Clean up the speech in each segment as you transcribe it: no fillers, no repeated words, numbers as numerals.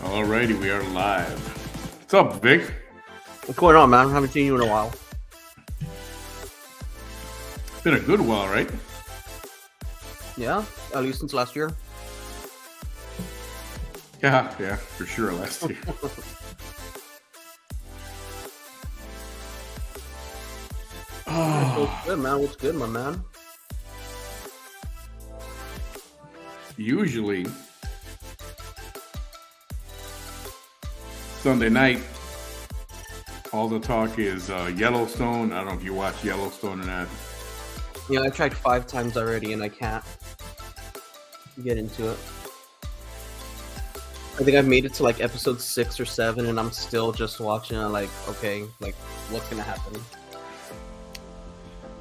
Alrighty, we are live. What's up, Vic? What's going on, man? Haven't seen you in a while. It's been a good while, right? Yeah, at least since last year. Yeah, for sure. Last year. What's good, man? What's good, my man? Usually, Sunday night, all the talk is Yellowstone. I don't know if you watch Yellowstone or not. Yeah, I tried 5 times already, and I can't get into it. I think I've made it to like episode 6 or 7, and I'm still just watching it. Like, okay, like what's gonna happen?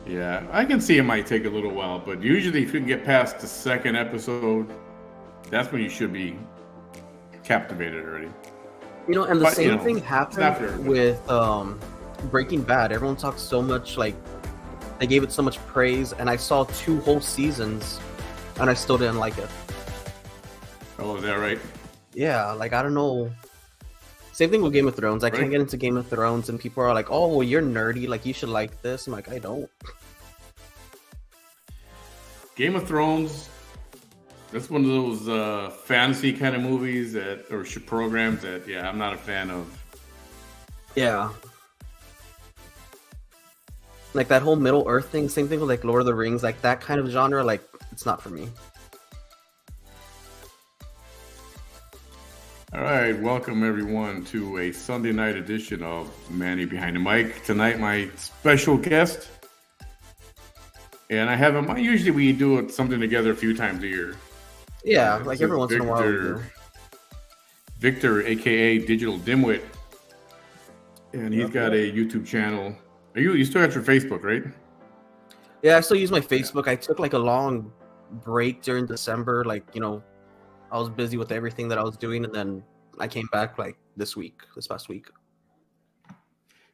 Yeah, I can see it might take a little while, but usually if you can get past the second episode, that's when you should be captivated already. You know, and the same thing happened with Breaking Bad. Everyone talks so much, like they gave it so much praise, and I saw 2 whole seasons, and I still didn't like it. Oh, is that right? Yeah, like I don't know. Same thing with Game of Thrones. I can't get into Game of Thrones, and people are like, "Oh, well, you're nerdy. Like you should like this." I'm like, I don't. Game of Thrones. That's one of those fantasy kind of movies or programs that, yeah, I'm not a fan of. Yeah. Like that whole Middle Earth thing. Same thing with like Lord of the Rings. Like that kind of genre. Like it's not for me. All right, welcome everyone to a Sunday night edition of Manny Behind the Mic. Tonight, my special guest, and I have him. Usually, we do something together a few times a year. Yeah, like every once in a while. Victor, aka Digital Dimwit, and he's got a YouTube channel. You still got your Facebook, right? Yeah, I still use my Facebook. I took like a long break during December. Like, you know, I was busy with everything that I was doing, and then I came back like this past week.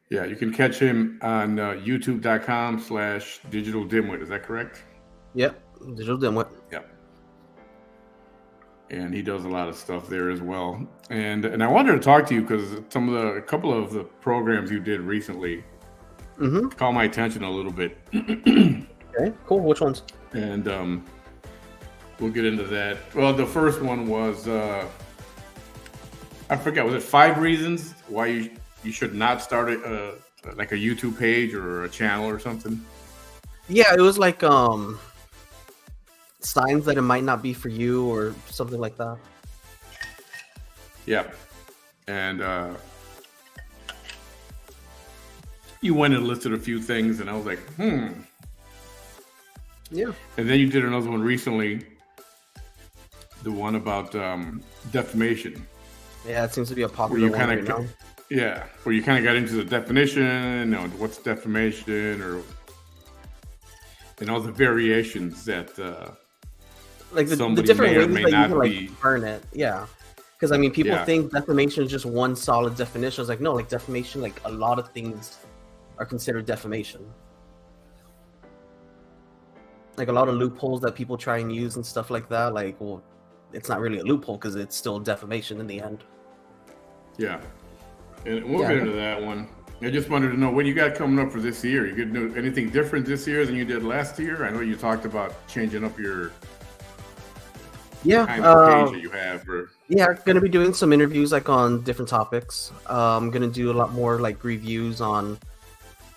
Yeah, you can catch him on youtube.com/Digital Dimwit. Is that correct? Yep, Digital Dimwit. Yep. And he does a lot of stuff there as well. And I wanted to talk to you because a couple of the programs you did recently caught my attention a little bit. Okay, cool. Which ones? And we'll get into that. Well, the first one was I forget. Was it 5 reasons why you should not start like a YouTube page or a channel or something? Yeah, it was like signs that it might not be for you or something like that. Yeah, and you went and listed a few things, and I was like, Yeah. And then you did another one recently, the one about defamation. Yeah, it seems to be a popular one right now. Yeah, where you kind of got into the definition, what's defamation, and all the variations that like the different ways that you can like burn it. Yeah, because I mean, people think defamation is just one solid definition. It's like, no, like defamation, like a lot of things are considered defamation. Like a lot of loopholes that people try and use and stuff like that. Like, well, it's not really a loophole because it's still defamation in the end. Yeah, and we'll get into that one. I just wanted to know what you got coming up for this year. You could do anything different this year than you did last year? I know you talked about changing up your kind of page that you have. Yeah, going to be doing some interviews like on different topics. I'm going to do a lot more like reviews on.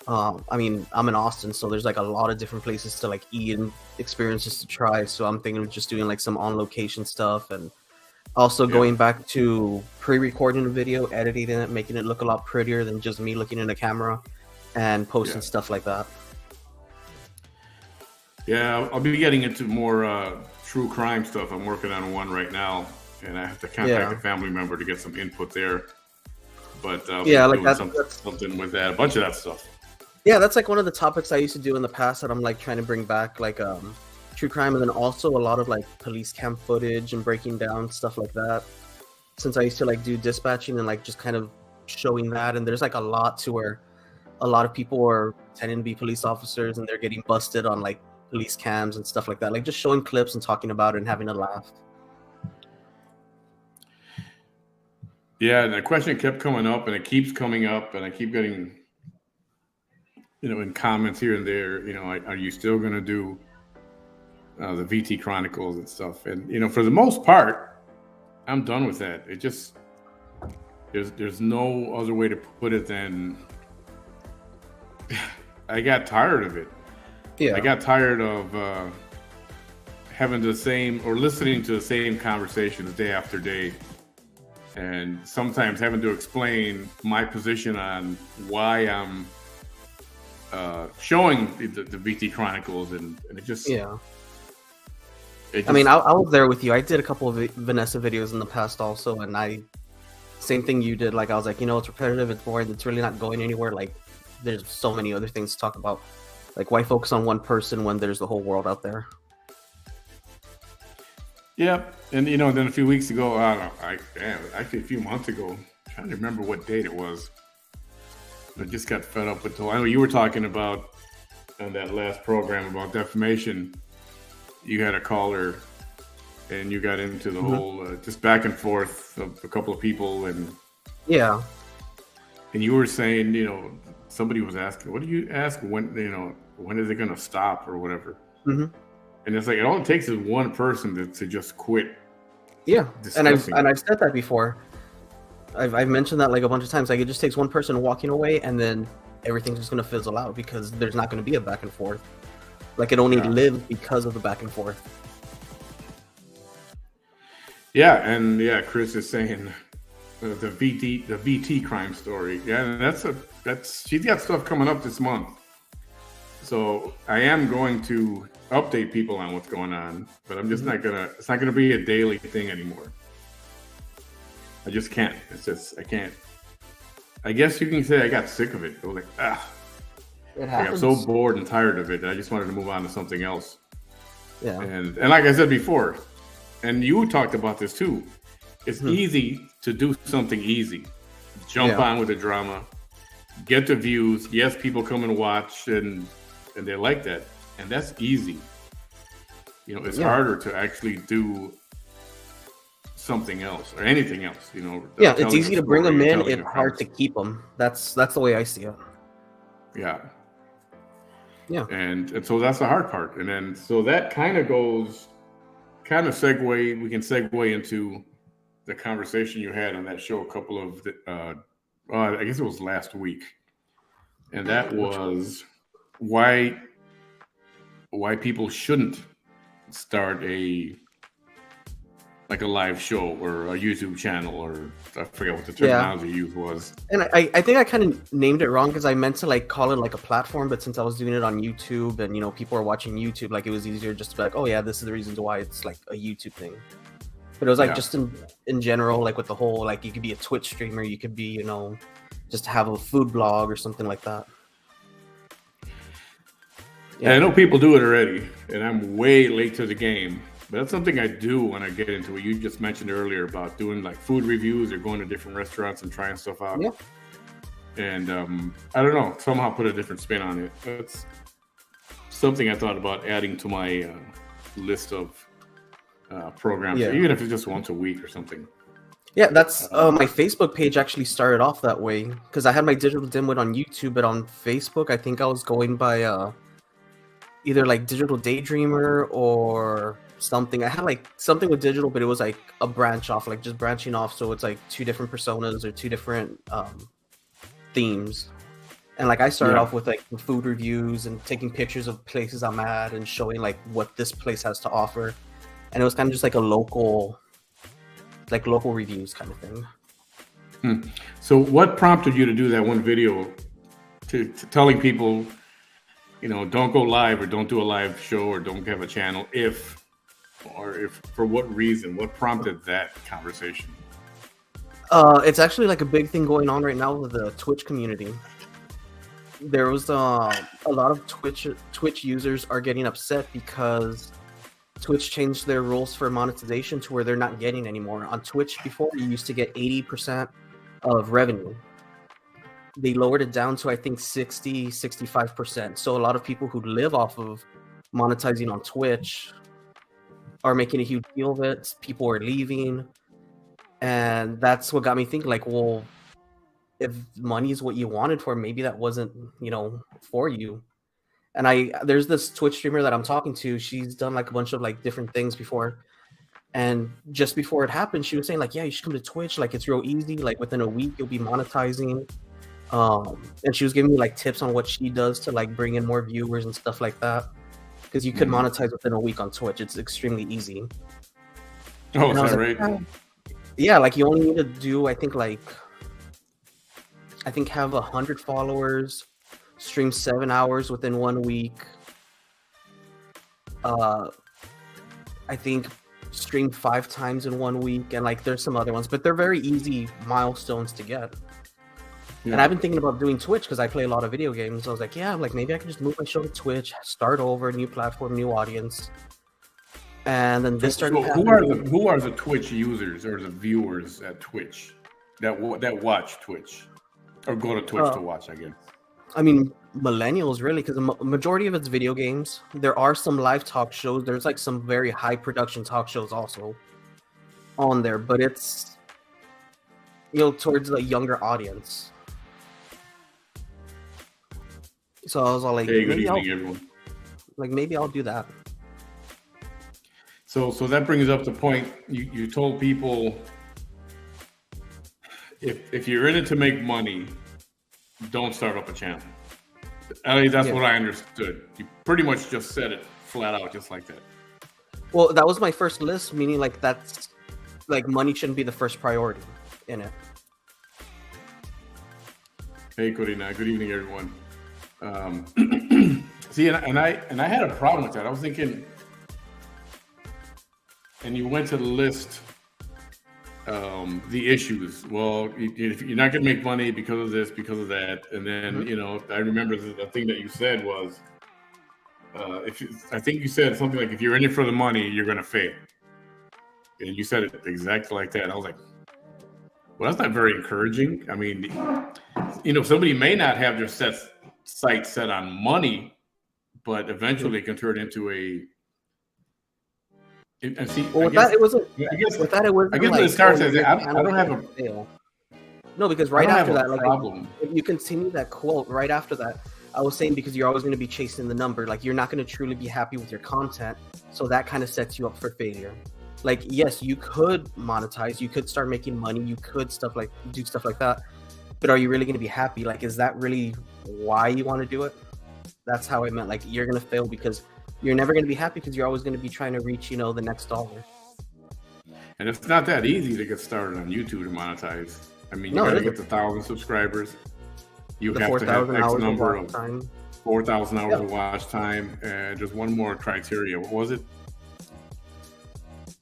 I mean, I'm in Austin, so there's like a lot of different places to like eat and experiences to try. So I'm thinking of just doing like some on location stuff and also going back to pre-recording a video, editing it, making it look a lot prettier than just me looking in a camera and posting stuff like that. Yeah, I'll be getting into more true crime stuff. I'm working on one right now, and I have to contact a family member to get some input there. But like that's something with that, a bunch of that stuff. Yeah, that's like one of the topics I used to do in the past that I'm like trying to bring back, like true crime, and then also a lot of like police cam footage and breaking down stuff like that. Since I used to like do dispatching and like just kind of showing that, and there's like a lot to where a lot of people are pretending to be police officers and they're getting busted on like police cams and stuff like that. Like just showing clips and talking about it and having a laugh. Yeah, and the question kept coming up, and it keeps coming up, and I keep getting, in comments here and there, are you still going to do the VT Chronicles and stuff? And for the most part, I'm done with that. It just there's no other way to put it than I got tired of it. Yeah. I got tired of having the same or listening to the same conversations day after day, and sometimes having to explain my position on why I'm showing the VT Chronicles, and it just I mean, I was there with you. I did a couple of Vanessa videos in the past also, and same thing you did. Like, I was like, it's repetitive, it's boring, it's really not going anywhere. Like, there's so many other things to talk about. Like, why focus on one person when there's the whole world out there? Yeah, and then a few weeks ago, actually a few months ago, I'm trying to remember what date it was. I just got fed up with. I know you were talking about on that last program about defamation. You had a caller, and you got into the whole just back and forth of a couple of people, and and you were saying, somebody was asking, "What do you ask when when is it going to stop or whatever?" Mm-hmm. And it's like all it takes is one person to just quit. Yeah, and I've said that before. I've mentioned that like a bunch of times. Like, it just takes one person walking away, and then everything's just gonna fizzle out because there's not gonna be a back and forth. Like, it only lives because of the back and forth. Yeah, and Chris is saying the VT crime story. Yeah, she's got stuff coming up this month. So I am going to update people on what's going on, but I'm just it's not gonna be a daily thing anymore. I just can't. I can't. I guess you can say I got sick of it. I was like, It I happens. got so bored and tired of it that I just wanted to move on to something else. Yeah. And like I said before, and you talked about this too, it's easy to do something easy. Jump on with the drama, get the views. Yes, people come and watch, and they like that. And that's easy. It's harder to actually do something else or anything else. Yeah, it's easy to bring them in. It's hard to keep them. That's the way I see it. Yeah. Yeah. And so that's the hard part. And then so that kind of we can segue into the conversation you had on that show a couple of I guess it was last week. And that was why people shouldn't start a live show or a YouTube channel, or I forget what the terminology used was. And I think I kind of named it wrong because I meant to call it a platform, but since I was doing it on YouTube and people are watching YouTube, it was easier just to be like, oh yeah, this is the reasons why it's a YouTube thing. But it was just in general, with the whole you could be a Twitch streamer, you could be just have a food blog or something like that. Yeah, I know people do it already, and I'm way late to the game. But that's something I do when I get into it. You just mentioned earlier about doing food reviews or going to different restaurants and trying stuff out. Yeah. And I don't know, somehow put a different spin on it. That's something I thought about adding to my list of programs, even if it's just once a week or something. Yeah, that's my Facebook page actually started off that way because I had my Digital Dimwit on YouTube, but on Facebook, I think I was going by either Digital Daydreamer or something. I had something with digital, but it was a branch off, just branching off. So it's two different personas or two different themes. And I started off with food reviews and taking pictures of places I'm at and showing what this place has to offer. And it was kind of just a local reviews kind of thing. So what prompted you to do that one video to telling people, don't go live or don't do a live show or don't have a channel if for what reason? What prompted that conversation? It's actually a big thing going on right now with the Twitch community. There was a lot of Twitch users are getting upset because Twitch changed their rules for monetization to where they're not getting anymore. On Twitch before, you used to get 80% of revenue. They lowered it down to I think 65%. So a lot of people who live off of monetizing on Twitch are making a huge deal of it. People are leaving. And that's what got me thinking, like, well, if money is what you wanted for, maybe that wasn't, for you. And there's this Twitch streamer that I'm talking to. She's done like a bunch of like different things before. And just before it happened, she was saying like, yeah, you should come to Twitch. Like, it's real easy. Like, within a week, you'll be monetizing. And she was giving me like tips on what she does to like bring in more viewers and stuff like that. Because you could monetize within a week on Twitch. It's extremely easy. Oh, And is I was that like, right? yeah, like you only need to do, I think have 100 followers, stream 7 hours within 1 week. I think stream 5 times in 1 week, and like there's some other ones, but they're very easy milestones to get. And I've been thinking about doing Twitch because I play a lot of video games. I was like, yeah, like maybe I can just move my show to Twitch, start over, new platform, new audience. And then this started. So who are the Twitch users or the viewers at Twitch that watch Twitch or go to Twitch to watch? I guess. I mean, millennials really, because the majority of it's video games. There are some live talk shows. There's like some very high production talk shows also on there, but it's towards the younger audience. So I was all like, hey, good evening, everyone. Like maybe I'll do that. So that brings up the point. You told people if you're in it to make money, don't start up a channel. At least that's what I understood. You pretty much just said it flat out, just like that. Well, that was my first list, meaning like that's like money shouldn't be the first priority in it. Hey, Corina. Good evening, everyone. See, and I had a problem with that. I was thinking, and you went to list the issues. Well, if you're not going to make money because of this, because of that, and then I remember the thing that you said was, I think you said something like, if you're in it for the money, you're going to fail. And you said it exactly like that. And I was like, well, that's not very encouraging. I mean, somebody may not have their sight set on money, but eventually it can turn into a. And see, well, with that it wasn't. With that it wasn't. I guess like, when it starts, I don't have a fail. No, because right after that, like, if you continue that quote right after that, I was saying because you're always going to be chasing the number. Like, you're not going to truly be happy with your content, so that kind of sets you up for failure. Like, yes, you could monetize, you could start making money, you could do stuff like that, but are you really going to be happy? Like, is that really why you want to do it? That's how I meant. Like, you're going to fail because you're never going to be happy because you're always going to be trying to reach, the next dollar. And it's not that easy to get started on YouTube to monetize. I mean, you got to get to 1,000 subscribers. You have to have X number of 4,000 hours of watch time. And just one more criteria. What was it?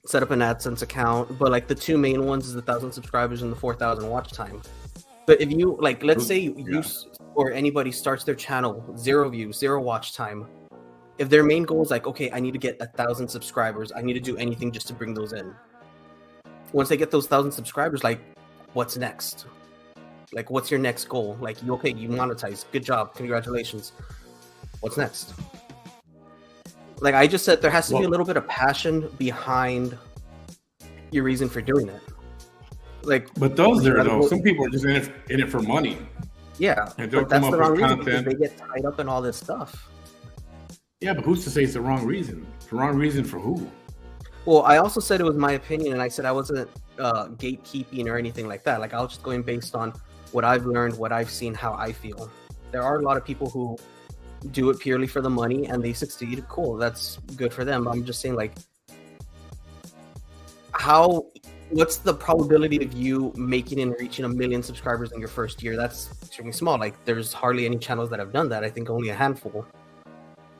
Set up an AdSense account. But like the two main ones is the 1,000 subscribers and the 4,000 watch time. But if you let's say you or anybody starts their channel, 0 views, 0 watch time. If their main goal is like, okay, I need to get 1,000 subscribers, I need to do anything just to bring those in. Once they get those 1,000 subscribers, like, what's next? Like, what's your next goal? Like, you monetize, good job, congratulations. What's next? Like I just said, there has to be a little bit of passion behind your reason for doing it. Like, but some people are just in it for money. Yeah, and don't that's come the up wrong with reason content. because they get tied up in all this stuff. Yeah, but who's to say it's the wrong reason? The wrong reason for who? Well, I also said it was my opinion, and I said I wasn't gatekeeping or anything like that. Like, I was just going based on what I've learned, what I've seen, how I feel. There are a lot of people who do it purely for the money, and they succeed. Cool, that's good for them. I'm just saying, like, what's the probability of you making and reaching 1 million subscribers in your first year? That's extremely small. Like, there's hardly any channels that have done that. I think only a handful.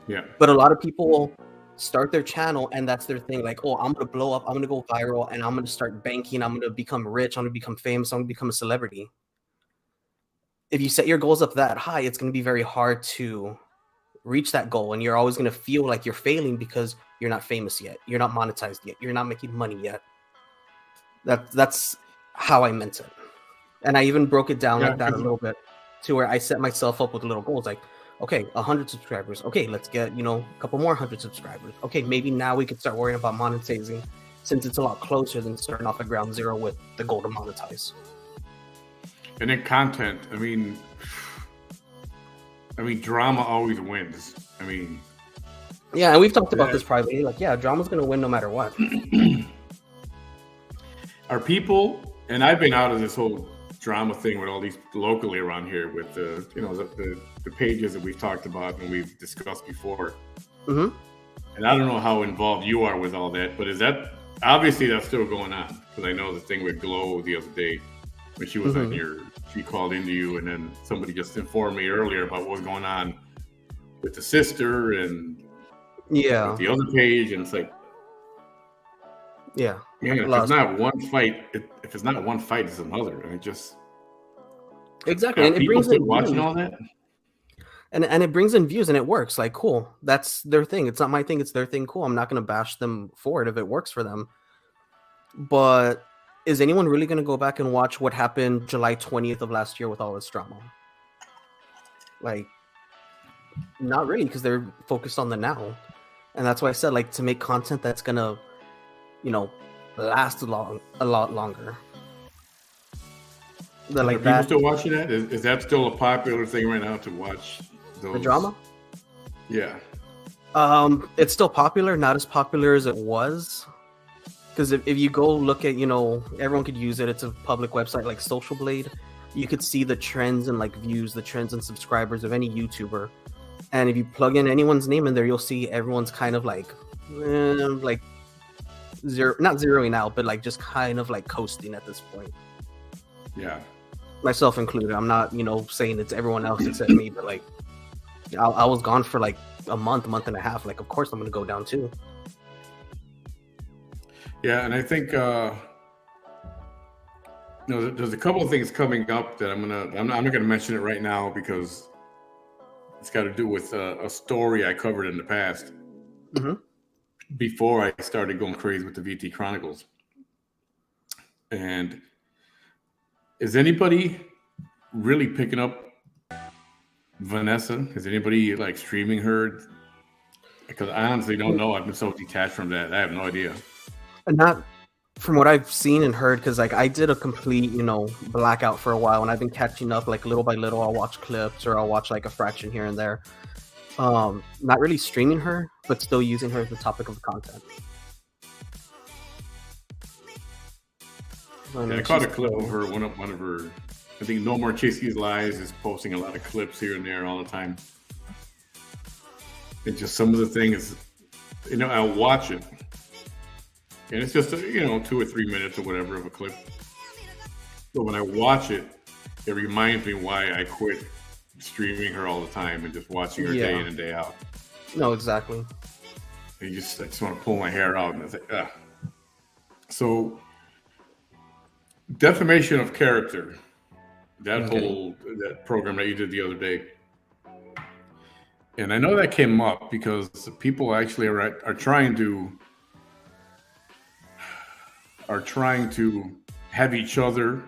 Yeah. But a lot of people start their channel and that's their thing. Like, oh, I'm going to blow up. I'm going to go viral and I'm going to start banking. I'm going to become rich. I'm going to become famous. I'm going to become a celebrity. If you set your goals up that high, it's going to be very hard to reach that goal. And you're always going to feel like you're failing because you're not famous yet. You're not monetized yet. You're not making money yet. That's how I meant it. And I even broke it down like that a little bit to where I set myself up with little goals. Like, okay, 100 subscribers. Okay, let's get, a couple more 100 subscribers. Okay, maybe now we could start worrying about monetizing since it's a lot closer than starting off at ground zero with the goal to monetize. And then content. I mean, drama always wins. I mean, yeah, and we've talked about this privately. Like, yeah, drama's going to win no matter what. Are people, and I've been out of this whole drama thing with all these locally around here with the pages that we've talked about and we've discussed before. Mm-hmm. And I don't know how involved you are with all that, but is that obviously that's still going on? Because I know the thing with Glow the other day when she was she called into you, and then somebody just informed me earlier about what was going on with the sister and with the other page, and it's like, yeah, man, if it's not one fight, it's another. And it just exactly, and it people brings still in watching views. all that. And it brings in views, and it works. Like, cool, that's their thing. It's not my thing; it's their thing. Cool, I'm not going to bash them for it if it works for them. But is anyone really going to go back and watch what happened July 20th of last year with all this drama? Like, not really, because they're focused on the now. And that's why I said, like, to make content that's going to, last a lot longer. Are people still watching that? Is that still a popular thing right now to watch those? The drama? Yeah. It's still popular, not as popular as it was. Because if you go look at, everyone could use it. It's a public website like Social Blade. You could see the trends and like views, the trends and subscribers of any YouTuber. And if you plug in anyone's name in there, you'll see everyone's kind of like not zeroing out, but like just kind of like coasting at this point. Yeah. Myself included. I'm not, saying it's everyone else except me, but like I was gone for like a month and a half. Like, of course I'm going to go down too. Yeah, and I think there's a couple of things coming up that I'm not gonna mention it right now because it's got to do with a story I covered in the past before I started going crazy with the VT Chronicles. And is anybody really picking up Vanessa? Is anybody like streaming her? Because I honestly don't know. I've been so detached from that. I have no idea. And not from what I've seen and heard, because like I did a complete, blackout for a while, and I've been catching up like little by little. I'll watch clips or I'll watch like a fraction here and there. Not really streaming her, but still using her as the topic of the content. I caught a clip of her. One of her. I think No More Chasey's Lies is posting a lot of clips here and there all the time. And just some of the things, I'll watch it. And it's just, 2 or 3 minutes or whatever of a clip. But when I watch it, it reminds me why I quit streaming her all the time and just watching her day in and day out. No, exactly. I just want to pull my hair out and it's like, ah. So, defamation of character. That program that you did the other day. And I know that came up because people actually are trying to have each other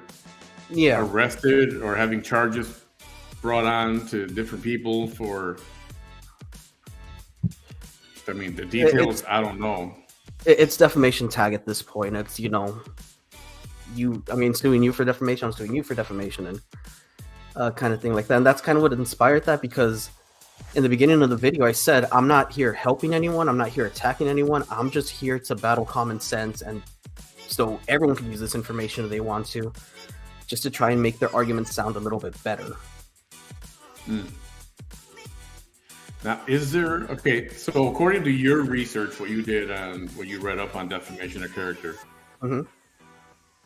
arrested or having charges brought on to different people for, the details, I don't know. It's defamation tag at this point. It's, suing you for defamation, I'm suing you for defamation and kind of thing like that. And that's kind of what inspired that, because in the beginning of the video, I said, I'm not here helping anyone. I'm not here attacking anyone. I'm just here to battle common sense, and so everyone can use this information if they want to, just to try and make their arguments sound a little bit better. Now, so according to your research, what you did on what you read up on defamation of character,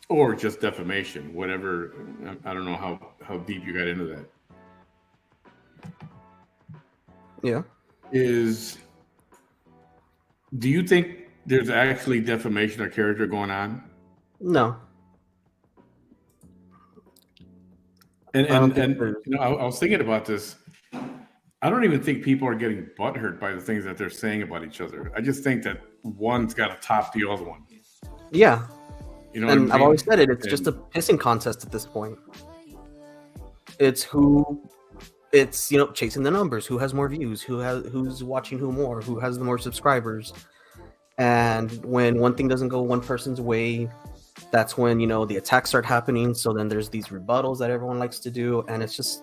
or just defamation, whatever, I don't know how deep you got into that. Yeah. Do you think there's actually defamation of character going on? No. And I was thinking about this. I don't even think people are getting butthurt by the things that they're saying about each other. I just think that one's got to top the other one. Yeah. And I've always said it. It's just a pissing contest at this point. It's chasing the numbers. Who has more views? Who's watching who more? Who has the more subscribers? And when one thing doesn't go one person's way, that's when, you know, the attacks start happening. So then there's these rebuttals that everyone likes to do, and it's just,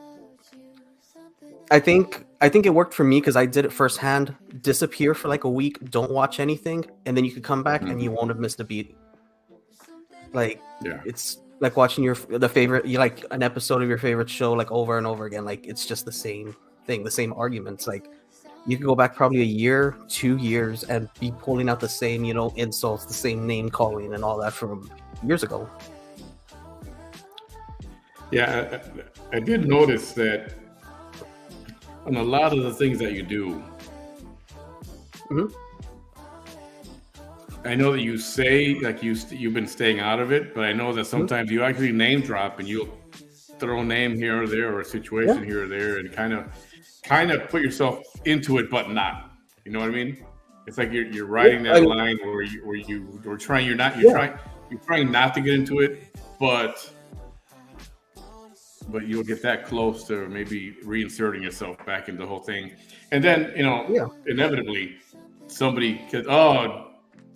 I think it worked for me because I did it firsthand. Disappear for like a week, don't watch anything, and then you could come back and you won't have missed a beat. Like, Yeah. it's like watching the favorite, you like an episode of your favorite show like over and over again. Like, it's just the same thing, the same arguments. Like, you could go back probably a year, 2 years, and be pulling out the same, you know, insults, the same name calling, and all that from years ago. Yeah, I did notice that on a lot of the things that you do, Mhm. I know that you say like you've been staying out of it, but I know that sometimes you actually name drop and you'll throw a name here or there or a situation here or there and kind of put yourself into it, but not. You know what I mean? It's like you're writing that line where trying you're trying not to get into it, but you'll get that close to maybe reinserting yourself back into the whole thing, and then inevitably somebody could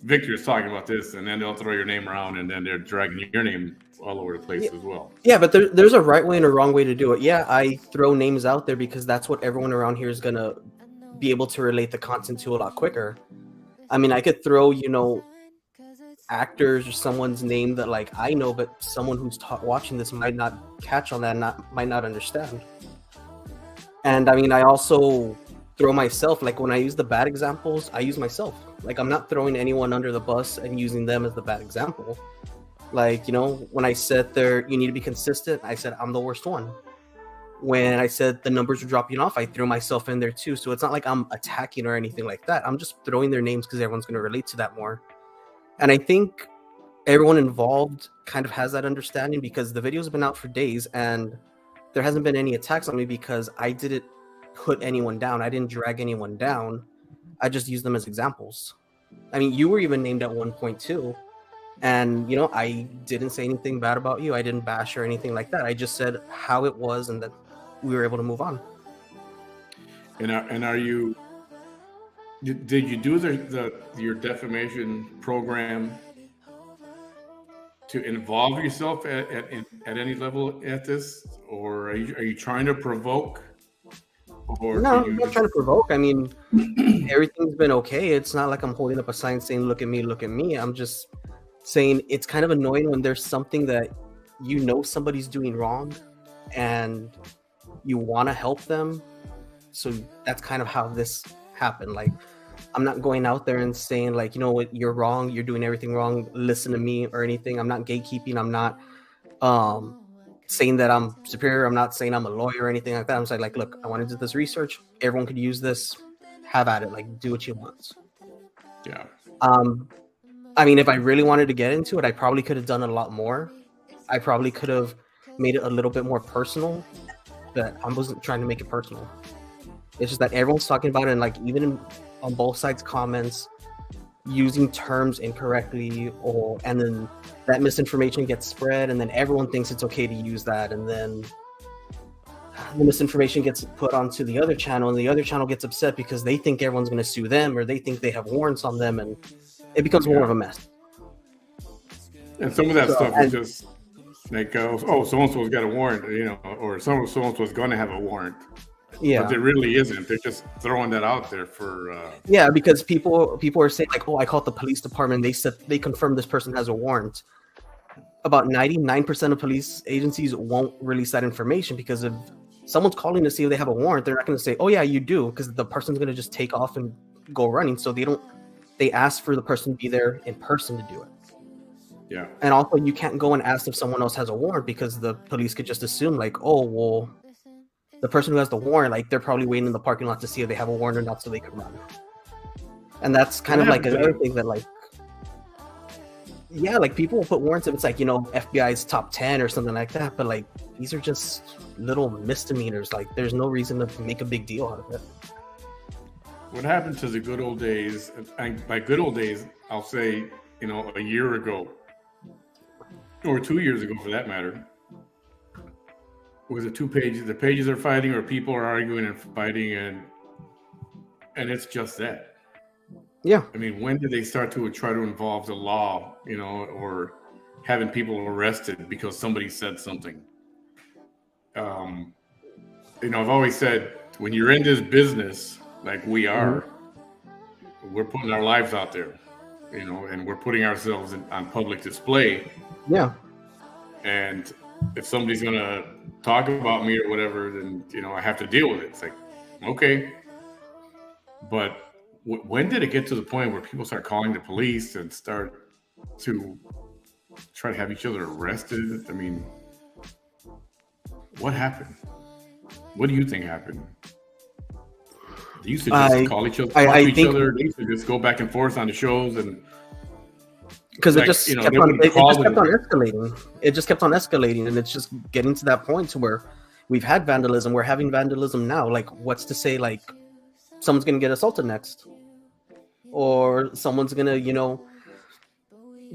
Victor's talking about this, and then they'll throw your name around, and then they're dragging your name all over the place as well. Yeah, but there's a right way and a wrong way to do it. Yeah, I throw names out there because that's what everyone around here is gonna be able to relate the content to a lot quicker. I mean, I could throw, you know, actors or someone's name that like I know, but someone who's watching this might not catch on that, and might not understand. And I mean, I also throw myself, like when I use the bad examples, I use myself. Like, I'm not throwing anyone under the bus and using them as the bad example. Like, you know, when I said you need to be consistent, I said I'm the worst one. When I said the numbers are dropping off, I threw myself in there too. So it's not like I'm attacking or anything like that. I'm just throwing their names because everyone's going to relate to that more. And I think everyone involved kind of has that understanding because the video's been out for days and there hasn't been any attacks on me because I didn't put anyone down. I didn't drag anyone down. I just used them as examples. I mean, you were even named at one point too. And, you know, I didn't say anything bad about you. I didn't bash or anything like that. I just said how it was and that we were able to move on. And are you? Did you do your defamation program to involve yourself at any level at this, or are you trying to provoke? Or No, I'm not trying to provoke. I mean, everything's been okay. It's not like I'm holding up a sign saying, look at me, look at me. I'm just saying it's kind of annoying when there's something that you know somebody's doing wrong and you want to help them. So that's kind of how this happened. Like, I'm not going out there and saying like, you know what, you're wrong, you're doing everything wrong, listen to me or anything. I'm not gatekeeping. I'm not saying that I'm superior. I'm not saying I'm a lawyer or anything like that. I'm saying like, look, I want to do this research. Everyone could use this. Have at it. Like, do what you want. Yeah. I mean, if I really wanted to get into it, I probably could have done a lot more. I probably could have made it a little bit more personal, but I wasn't trying to make it personal. It's just that everyone's talking about it, and like even on both sides comments, using terms incorrectly, and then that misinformation gets spread, and then everyone thinks it's okay to use that, and then the misinformation gets put onto the other channel, and the other channel gets upset because they think everyone's going to sue them, or they think they have warrants on them, and it becomes more of a mess. And some of that stuff is just like, so-and-so's got a warrant, you know, or so-and-so's going to have a warrant. Yeah, but there really isn't. They're just throwing that out there for. Yeah, because people are saying like, oh, I called the police department. They said they confirmed this person has a warrant. About 99% of police agencies won't release that information because if someone's calling to see if they have a warrant, they're not going to say, oh yeah, you do, because the person's going to just take off and go running. So they ask for the person to be there in person to do it. Yeah. And also, you can't go and ask if someone else has a warrant because the police could just assume like, oh, well, the person who has the warrant, like they're probably waiting in the parking lot to see if they have a warrant or not so they can run. And that's kind of like another thing that like, yeah, like people will put warrants if it's like, you know, FBI's top 10 or something like that. But like, these are just little misdemeanors. Like, there's no reason to make a big deal out of it. What happened to the good old days? And by good old days, I'll say, you know, a year ago or 2 years ago, for that matter. Was it 2 pages? The pages are fighting, or people are arguing and fighting, and it's just that. Yeah. I mean, when did they start to try to involve the law, or having people arrested because somebody said something? Um, I've always said when you're in this business, like we Hmm. are, we're putting our lives out there, and we're putting ourselves on public display. Yeah. And if somebody's gonna talk about me or whatever, then I have to deal with it. It's like, okay, but when did it get to the point where people start calling the police and start to try to have each other arrested? I mean, what happened? What do you think happened? They used to just I call each other, talk I to each think other. They used to just go back and forth on the shows, and because like kept they on wouldn't it call just kept on them. escalating. It just kept on escalating, and it's just getting to that point to where we've had vandalism. We're having vandalism now. Like, what's to say like someone's gonna get assaulted next, or someone's gonna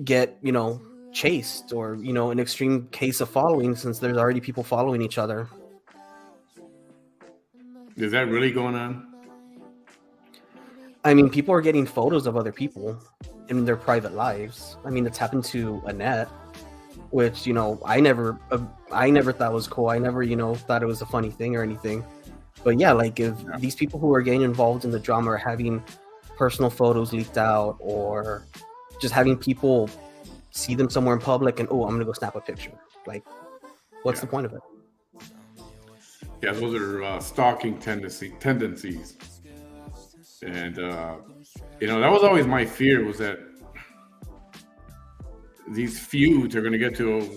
get chased, or an extreme case of following, since there's already people following each other. Is that really going on? I mean, people are getting photos of other people in their private lives. I mean, it's happened to Annette, which I never thought was cool. I never thought it was a funny thing or anything. But yeah, like if these people who are getting involved in the drama are having personal photos leaked out, or just having people see them somewhere in public and, oh, I'm gonna go snap a picture. Like, what's the point of it? Yeah, those are stalking tendencies, and that was always my fear, was that these feuds are going to get to,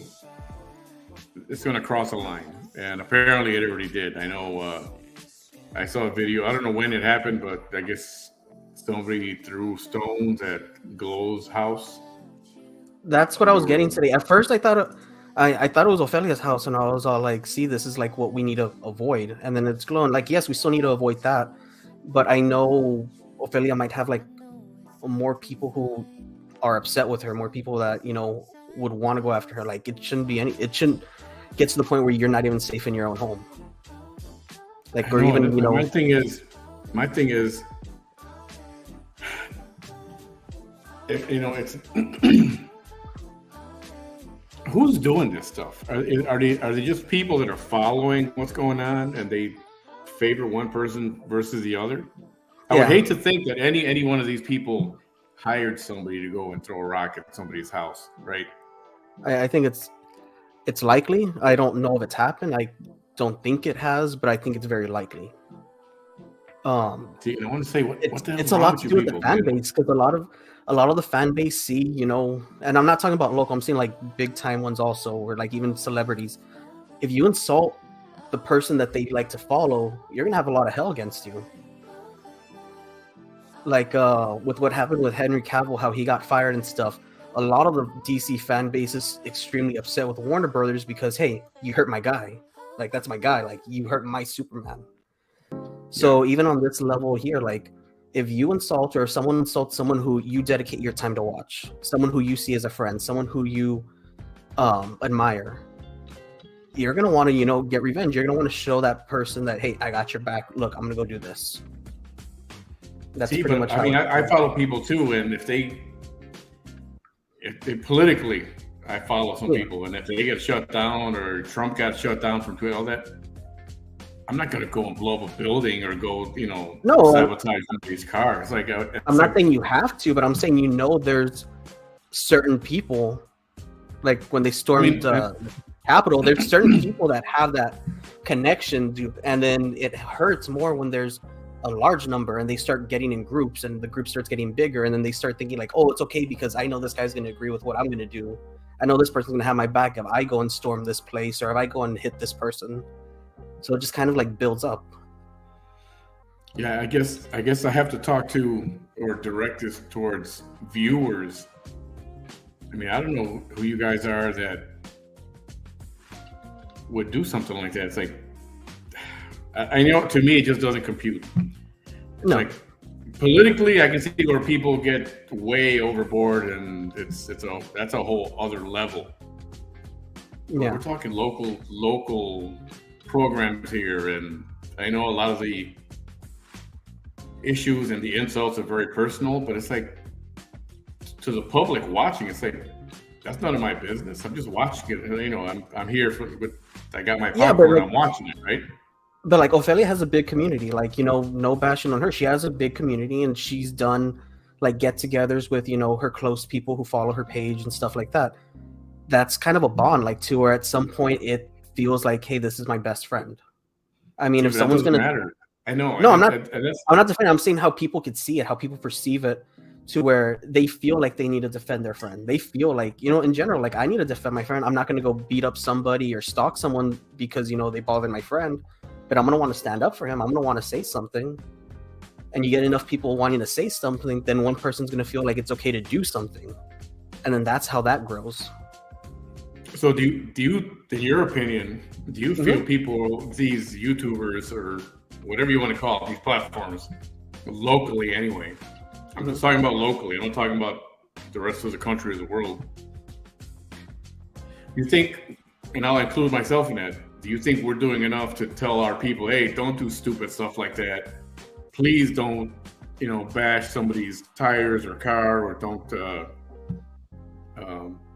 it's going to cross a line, and apparently it already did. I know. I saw a video. I don't know when it happened, but I guess somebody threw stones at Glow's house. That's what I was getting today. At first, I thought it was Ophelia's house, and I was all like, "See, this is like what we need to avoid." And then it's glowing. Like, yes, we still need to avoid that, but I know Ophelia might have like more people who are upset with her, more people that would want to go after her. Like, it shouldn't get to the point where you're not even safe in your own home. Like, or even my thing is, it's who's doing this stuff? Are they just people that are following what's going on and they favor one person versus the other? I would hate to think that any one of these people hired somebody to go and throw a rock at somebody's house, right? I think it's likely. I don't know if it's happened. I don't think it has, but I think it's very likely. See, I want to say what the hell it's a lot to do with the fan base, because a lot of the fan base see, and I'm not talking about local, I'm seeing like big time ones also, or like even celebrities. If you insult the person that they like to follow, you're gonna have a lot of hell against you. Like with what happened with Henry Cavill, how he got fired and stuff. A lot of the DC fan base is extremely upset with Warner Brothers because, hey, you hurt my guy. Like, that's my guy. Like, you hurt my Superman. So even on this level here, like, if you insult, or someone insults someone who you dedicate your time to watch, someone who you see as a friend, someone who you admire, you're gonna want to get revenge. You're gonna want to show that person that, hey, I got your back. Look, I'm gonna go do this. That's pretty much how I follow people too, and if they politically, I follow some people, and if they get shut down, or Trump got shut down from Twitter, all that, I'm not going to go and blow up a building or go, sabotage somebody's car. It's like I'm not saying you have to, but I'm saying there's certain people, like when they stormed the Capitol, there's certain people that have that connection, and then it hurts more when there's a large number and they start getting in groups, and the group starts getting bigger, and then they start thinking like, oh, it's okay because I know this guy's going to agree with what I'm going to do. I know this person's going to have my back if I go and storm this place, or if I go and hit this person. So it just kind of like builds up. Yeah, I guess I have to talk to, or direct this towards viewers. I mean, I don't know who you guys are that would do something like that. It's like, I know, to me, it just doesn't compute. No. Like, politically, I can see where people get way overboard, and that's a whole other level. Yeah, we're talking local programs here, and I know a lot of the issues and the insults are very personal, but it's like to the public watching, it's like that's none of my business. I'm just watching it. You know, I'm here I got my Yeah, but popcorn. like, I'm watching it, right? but like Ophelia has a big community. Like, you know, no bashing on her. She has a big community, and she's done like get-togethers with, you know, her close people who follow her page and stuff like that. That's kind of a bond, like, to where at some point it feels like, hey, this is my best friend. I mean, Yeah, if but that someone's doesn't gonna, matter. I know, no, and that's I'm not defending. I'm saying how people could see it, how people perceive it, to where they feel like they need to defend their friend. They feel like, you know, in general, like I need to defend my friend. I'm not going to go beat up somebody or stalk someone because, you know, they bothered my friend, but I'm going to want to stand up for him. I'm going to want to say something. And you get enough people wanting to say something, then one person's going to feel like it's okay to do something. And then that's how that grows. so. Do you, in your opinion, do you feel people, these YouTubers or whatever you want to call it, these platforms, locally anyway? I'm just talking about locally. I'm not talking about the rest of the country or the world. You think, and I'll include myself in that, do you think we're doing enough to tell our people, hey, don't do stupid stuff like that? Please don't, you know, bash somebody's tires or car, or don't,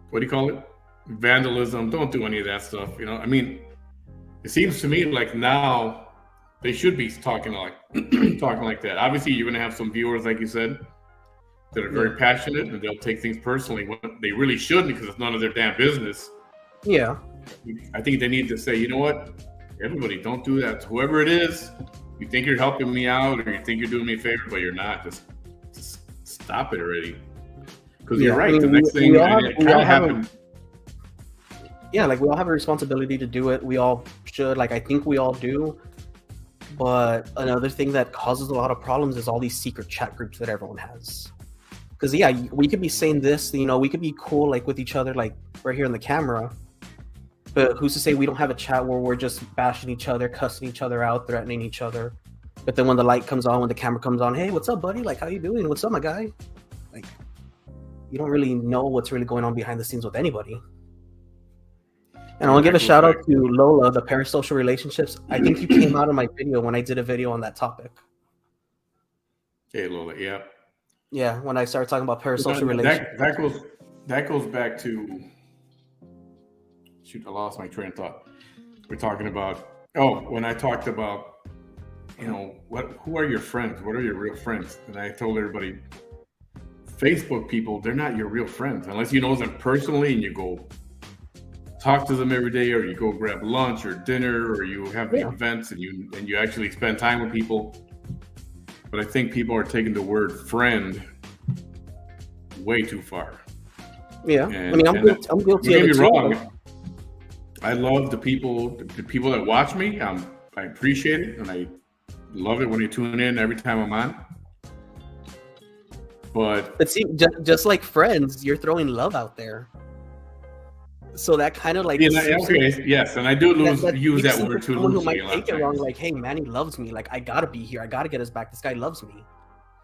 what do you call it? Vandalism. Don't do any of that stuff. You know, I mean, it seems to me like now they should be talking like talking like that. Obviously, you're going to have some viewers, like you said, that are very passionate and they'll take things personally when they really shouldn't, because it's none of their damn business. Yeah. I think they need to say, you know what, everybody, don't do that. Whoever it is, you think you're helping me out or you think you're doing me a favor, but you're not. Just stop it already. Because you're right. The next thing, and it kind of happened. Yeah, like we all have a responsibility to do it. We all should. Like I think we all do. But another thing that causes a lot of problems is all these secret chat groups that everyone has. Because yeah, we could be saying this, you know, we could be cool like with each other, like right here on the camera. But who's to say we don't have a chat where we're just bashing each other, cussing each other out, threatening each other? But then when the light comes on, when the camera comes on, hey, what's up, buddy? Like, how you doing? What's up, my guy? Like, you don't really know what's really going on behind the scenes with anybody. And I want to give a shout out to Lola, the parasocial relationships. I think you came out of my video when I did a video on that topic. Hey, Lola, yeah. Yeah, when I started talking about parasocial relationships. That goes back to, shoot, I lost my train of thought. We're talking about, when I talked about, you know, who are your friends? What are your real friends? And I told everybody, Facebook people, they're not your real friends unless you know them personally and you go talk to them every day, or you go grab lunch or dinner, or you have the events and you actually spend time with people. But I think people are taking the word friend way too far. Yeah, I mean, I'm guilty of it too. Don't get me wrong. I love the people that watch me. I appreciate it, and I love it when you tune in every time I'm on. But see, just like friends, you're throwing love out there. So that kind of like yes, and I do use that word too loosely. Someone who might take it wrong, like, hey, Manny loves me. Like, I gotta be here. I gotta get his back. This guy loves me.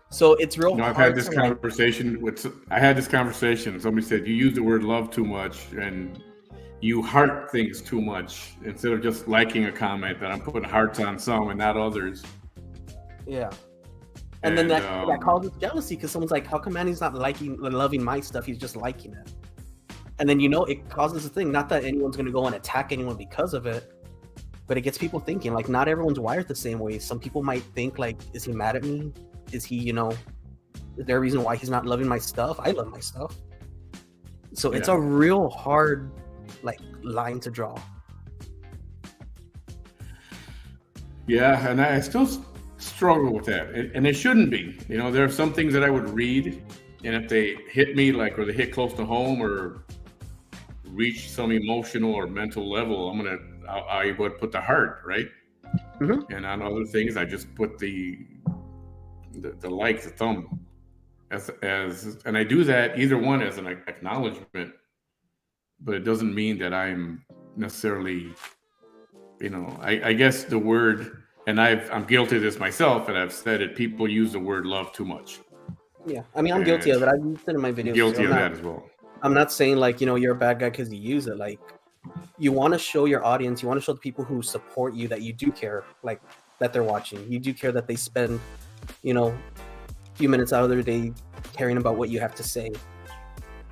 So it's real. I've had this conversation Somebody said you use the word love too much and you heart things too much instead of just liking a comment. That I'm putting hearts on some and not others. Yeah. And then that causes jealousy because someone's like, how come Manny's not loving my stuff? He's just liking it. And then, you know, it causes a thing. Not that anyone's going to go and attack anyone because of it, but it gets people thinking, like, not everyone's wired the same way. Some people might think, like, is he mad at me? Is he, you know, is there a reason why he's not loving my stuff? I love my stuff. So it's a real hard, like, line to draw. Yeah, and I still struggle with that. And it shouldn't be. You know, there are some things that I would read, and if they hit me, like, or they hit close to home or reach some emotional or mental level, I would put the heart, right? Mm-hmm. And on other things, I just put the like, the thumb, as and I do that either one as an acknowledgement, but it doesn't mean that I'm necessarily, you know, I guess the word, and I'm guilty of this myself, and I've said it. People use the word love too much. Yeah, I mean, I'm guilty of it. I've used it in my videos. Guilty of that as well. I'm not saying, like, you know, you're a bad guy because you use it. Like, you want to show your audience, you want to show the people who support you that you do care, like, that they're watching. You do care that they spend a few minutes out of their day caring about what you have to say.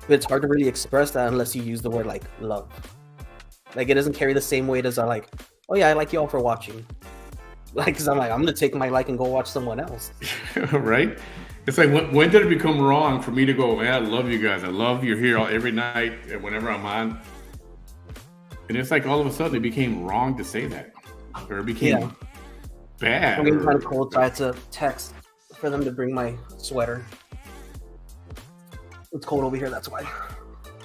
But it's hard to really express that unless you use the word like love. Like it doesn't carry the same weight as I like you all for watching. Like, because I'm gonna take my like and go watch someone else. Right? It's like, when did it become wrong for me to go, man, I love you guys. I love you're here every night and whenever I'm on. And it's like all of a sudden it became wrong to say that. Or it became bad. I'm getting kind of cold, so I had to text for them to bring my sweater. It's cold over here, that's why.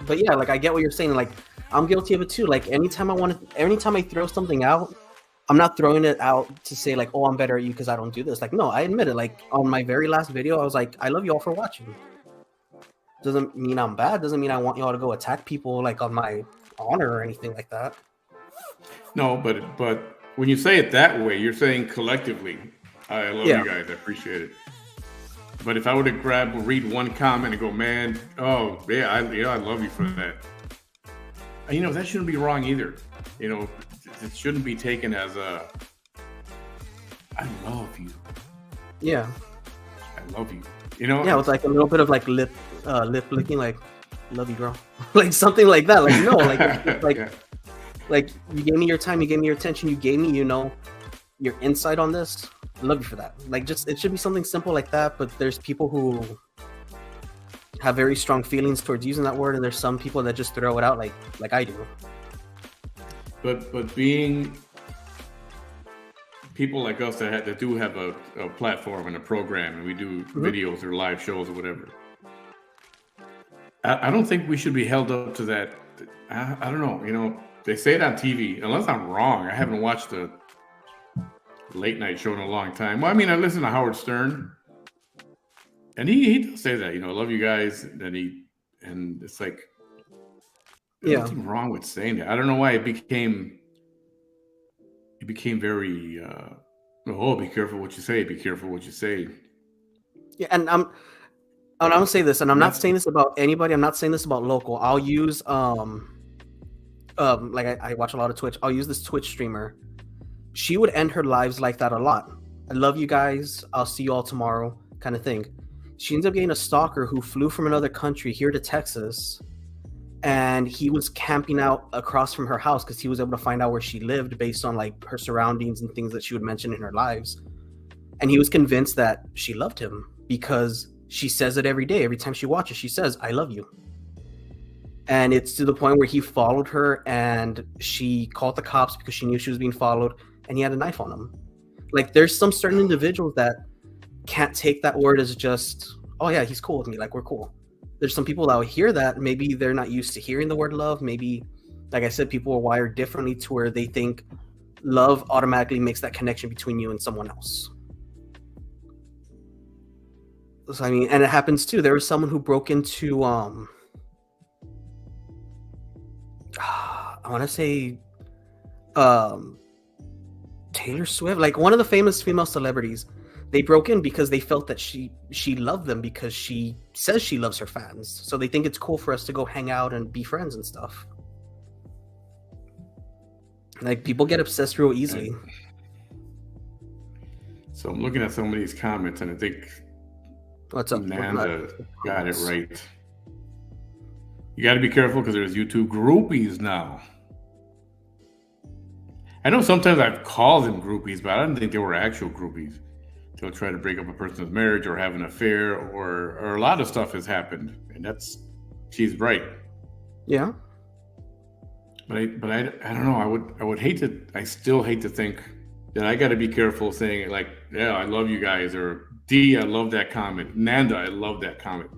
But yeah, like I get what you're saying. Like I'm guilty of it too. Like anytime I throw something out, I'm not throwing it out to say like, oh, I'm better at you because I don't do this. Like, no, I admit it. Like on my very last video, I was like, I love you all for watching. Doesn't mean I'm bad. Doesn't mean I want y'all to go attack people like on my honor or anything like that. No, but when you say it that way, you're saying collectively, I love you guys. I appreciate it. But if I were to read one comment and go, man, oh yeah, I love you for that. That shouldn't be wrong either. It shouldn't be taken as a, I love you. Yeah. I love you. Yeah, with like a little bit of like lip licking, like, love you, girl. Like something like that. Like, no, like, it's like, like you gave me your time, you gave me your attention, you gave me, your insight on this. I love you for that. Like, just, it should be something simple like that. But there's people who have very strong feelings towards using that word, and there's some people that just throw it out like I do. But being people like us that do have a platform and a program, and we do videos or live shows or whatever, I don't think we should be held up to that. I don't know. They say it on TV. Unless I'm wrong, I haven't watched a late night show in a long time. Well, I listen to Howard Stern, and he does say that. I love you guys. And it's like, there's nothing wrong with saying that. I don't know why it became very be careful what you say, be careful what you say. Yeah, and I'm gonna say this, and I'm not saying this about anybody, I'm not saying this about local. I'll use like I watch a lot of Twitch. I'll use this Twitch streamer. She would end her lives like that a lot. I love you guys, I'll see you all tomorrow, kind of thing. She ends up getting a stalker who flew from another country here to Texas, and he was camping out across from her house because he was able to find out where she lived based on like her surroundings and things that she would mention in her lives. And he was convinced that she loved him because she says it every day. Every time she watches, she says, I love you. And it's to the point where he followed her, and she called the cops because she knew she was being followed, and he had a knife on him. Like, there's some certain individuals that can't take that word as just, oh yeah, he's cool with me, like we're cool. There's some people that will hear that, maybe they're not used to hearing the word love. Maybe, like I said, people are wired differently to where they think love automatically makes that connection between you and someone else. So, and it happens too. There was someone who broke into, I want to say, Taylor Swift, like one of the famous female celebrities. They broke in because they felt that she loved them because she says she loves her fans. So they think it's cool for us to go hang out and be friends and stuff. Like, people get obsessed real easily. So I'm looking at some of these comments, and I think what's up? Nanda got it right. You got to be careful because there's YouTube groupies now. I know sometimes I've called them groupies, but I didn't think they were actual groupies. They'll try to break up a person's marriage or have an affair, or a lot of stuff has happened, and she's right. Yeah. But I don't know. I still hate to think that I got to be careful saying it like, yeah, I love you guys, or D, I love that comment. Nanda, I love that comment.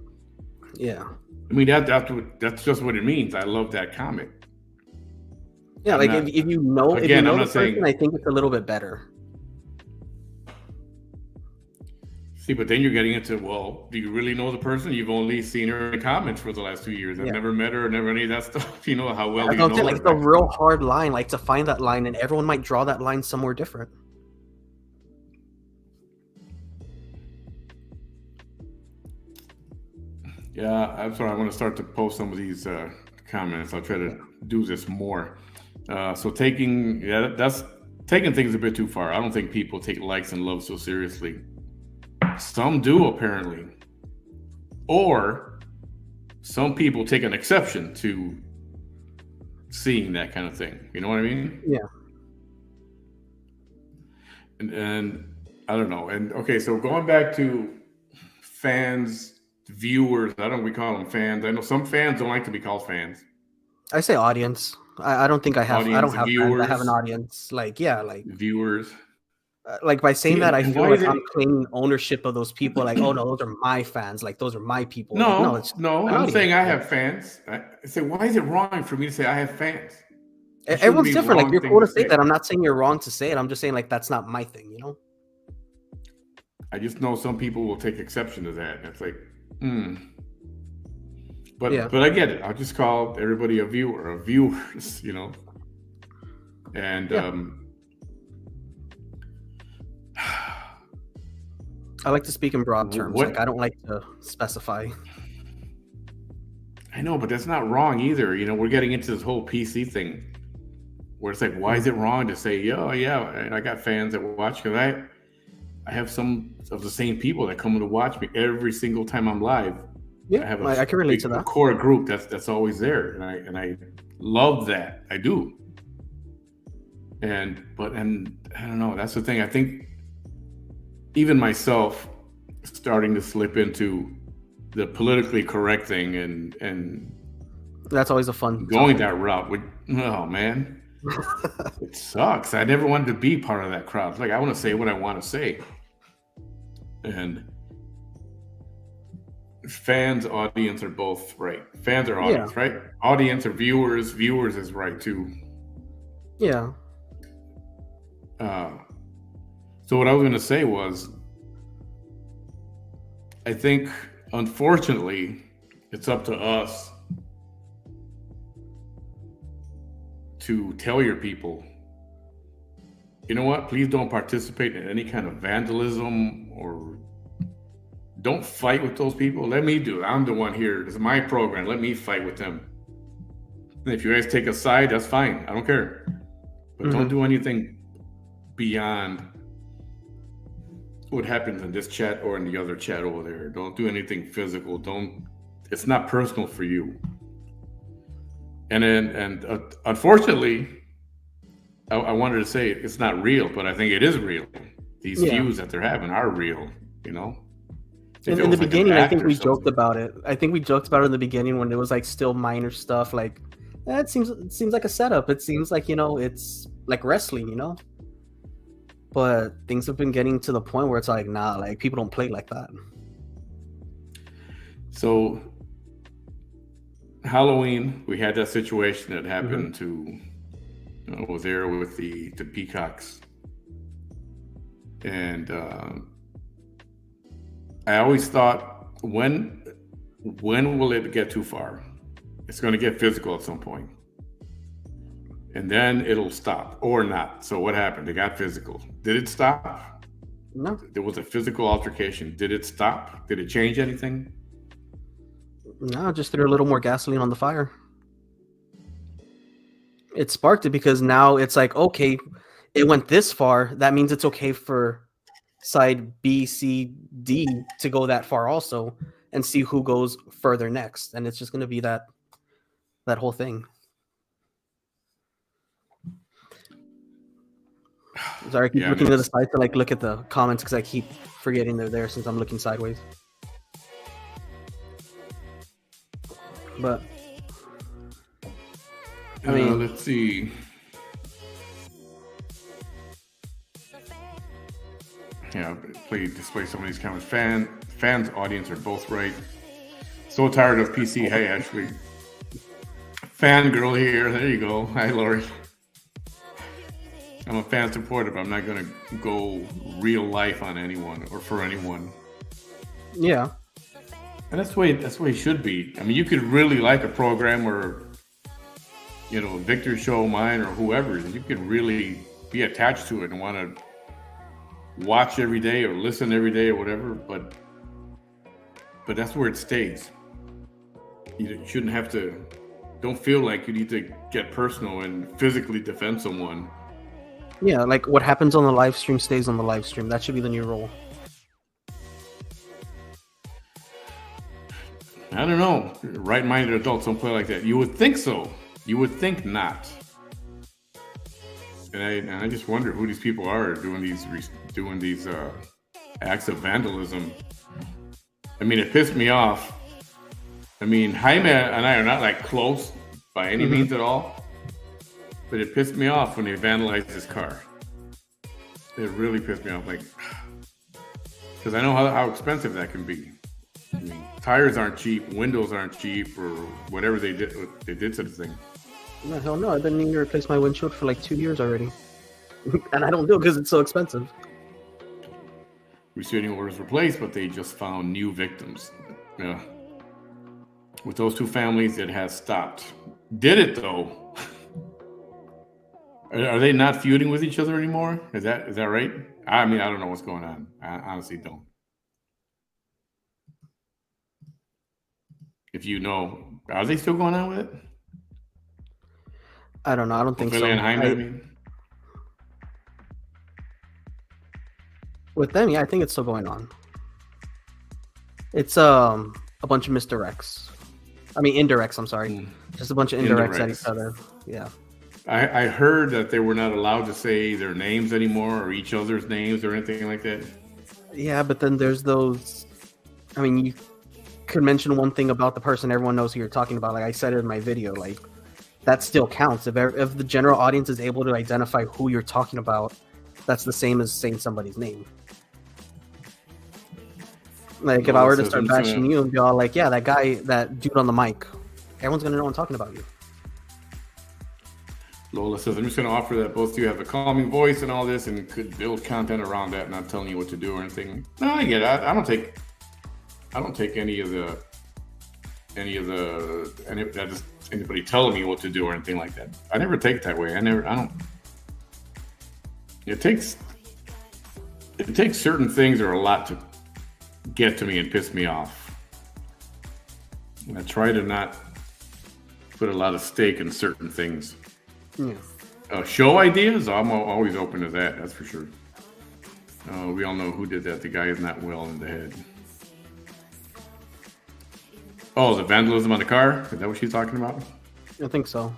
Yeah. That's just what it means. I love that comment. Yeah, like if you know, again, I'm not saying. I think it's a little bit better. See, but then you're getting into, well, do you really know the person? You've only seen her in the comments for the last 2 years. I've never met her, never any of that stuff. You know how well you know her. Like, it's a real hard line, like to find that line, and everyone might draw that line somewhere different. Yeah, I'm sorry. I want to start to post some of these comments. I'll try to do this more. So that's taking things a bit too far. I don't think people take likes and love so seriously. Some do, apparently. Or some people take an exception to seeing that kind of thing. You know what I mean? Yeah. And I don't know. And okay, so going back to fans, viewers, I don't we call them fans. I know some fans don't like to be called fans. I say audience. I don't think I have. I Audience, don't have fans. I have an audience. Like viewers. Like by saying See, that, I and feel why like is it? I'm claiming ownership of those people. Like, oh no, those are my fans. Like those are my people. Like no, it's No. an I'm audience. saying I have fans. I say, why is it wrong for me to say I have fans? It shouldn't Everyone's be a different. Like wrong you're thing cool to to say say. that. I'm not saying you're wrong to say it. I'm just saying like that's not my thing. You know. I just know some people will take exception to that. And it's like, But Yeah. but I get it. I'll just call everybody a viewer, of viewers, you know. And Yeah. I like to speak in broad terms. What- Like I don't like to specify. I know, but that's not wrong either. You know, we're getting into this whole PC thing where it's like, why is it wrong to say, yeah, I got fans that watch? Because I have some of the same people that come to watch me every single time I'm live. Yeah, I have I can relate to a that. core group that's always there, and I love that. I do. And I don't know. That's the thing. I think even myself starting to slip into the politically correct thing and That's always a fun going topic. that route. Oh man, it sucks. I never wanted to be part of that crowd. It's like I want to say what I want to say, and fans, audience are both right. Fans are audience, right? Audience are viewers. Viewers is right too. Yeah. So what I was going to say was, I think, unfortunately, it's up to us to tell your people, you know what? Please don't participate in any kind of vandalism or don't fight with those people. Let me do it. I'm the one here. This is my program. Let me fight with them. And if you guys take a side, that's fine. I don't care. But don't do anything beyond what happens in this chat or in the other chat over there. Don't do anything physical. It's not personal for you. And unfortunately, I wanted to say it's not real, but I think it is real. These views that they're having are real, you know? In the beginning, I think we joked about it. I think we joked about it in the beginning when it was like still minor stuff. Like, it seems like a setup. It seems like, you know, it's like wrestling, you know? But things have been getting to the point where it's like, nah, like people don't play like that. So Halloween, we had that situation that happened to I was there with the peacocks, and I always thought, when will it get too far? It's going to get physical at some point, and then it'll stop or not. So what happened? They got physical. Did it stop? No. There was a physical altercation. Did it stop? Did it change anything? No, just threw a little more gasoline on the fire. It sparked it because now it's like, okay, it went this far. That means it's okay for side B, C, D to go that far also, and see who goes further next. And it's just going to be that whole thing. Sorry, I keep looking to the side to like look at the comments because I keep forgetting they're there since I'm looking sideways. But I mean, let's see. Yeah, display some of these comments. Fans, audience are both right. So tired of PC. Hey, Ashley. Fangirl here. There you go. Hi, Lori. I'm a fan supporter, but I'm not going to go real life on anyone or for anyone. Yeah. And that's the way it should be. I mean, you could really like a program or, you know, Victor's show, mine, or whoever's. You could really be attached to it and want to watch every day or listen every day or whatever. But that's where it stays. You shouldn't have to. Don't feel like you need to get personal and physically defend someone. Yeah, like what happens on the live stream stays on the live stream. That should be the new rule. I don't know. Right-minded adults don't play like that. You would think so. You would think not. And I just wonder who these people are doing these acts of vandalism. I mean, it pissed me off. I mean, Jaime and I are not like close by any means at all, but it pissed me off when they vandalized his car. It really pissed me off, like, because I know how expensive that can be. I mean, tires aren't cheap, windows aren't cheap, or whatever they did to the thing. No, hell no. I've been needing to replace my windshield for like 2 years already. And I don't do it because it's so expensive. Restraining orders were placed, but they just found new victims. Yeah. With those two families, it has stopped. Did it though? Are they not feuding with each other anymore? Is that right? I mean, I don't know what's going on. I honestly don't. If you know, are they still going on with it? I don't know. I don't think so. Philly and Jaime, I mean? With them, yeah, I think it's still going on. It's a bunch of misdirects. I mean, indirects. I'm sorry, just a bunch of indirects at each other. Yeah. I heard that they were not allowed to say their names anymore or each other's names or anything like that. Yeah, but then there's those. I mean, you could mention one thing about the person, everyone knows who you're talking about. Like I said it in my video, like that still counts. If the general audience is able to identify who you're talking about, that's the same as saying somebody's name. Like if I were to start bashing you and be all like, yeah, that guy, that dude on the mic, everyone's gonna know I'm talking about you. Lola says, I'm just going to offer that both of you have a calming voice and all this and could build content around that, not telling you what to do or anything. No, I get it. I don't take any of anybody telling me what to do or anything like that. I never take it that way. It takes certain things or a lot to get to me and piss me off. And I try to not put a lot of stake in certain things. Yeah. Show ideas, I'm always open to that, that's for sure. We all know who did that. The guy is not well in the head. Oh, the vandalism on the car? Is that what she's talking about? I think so.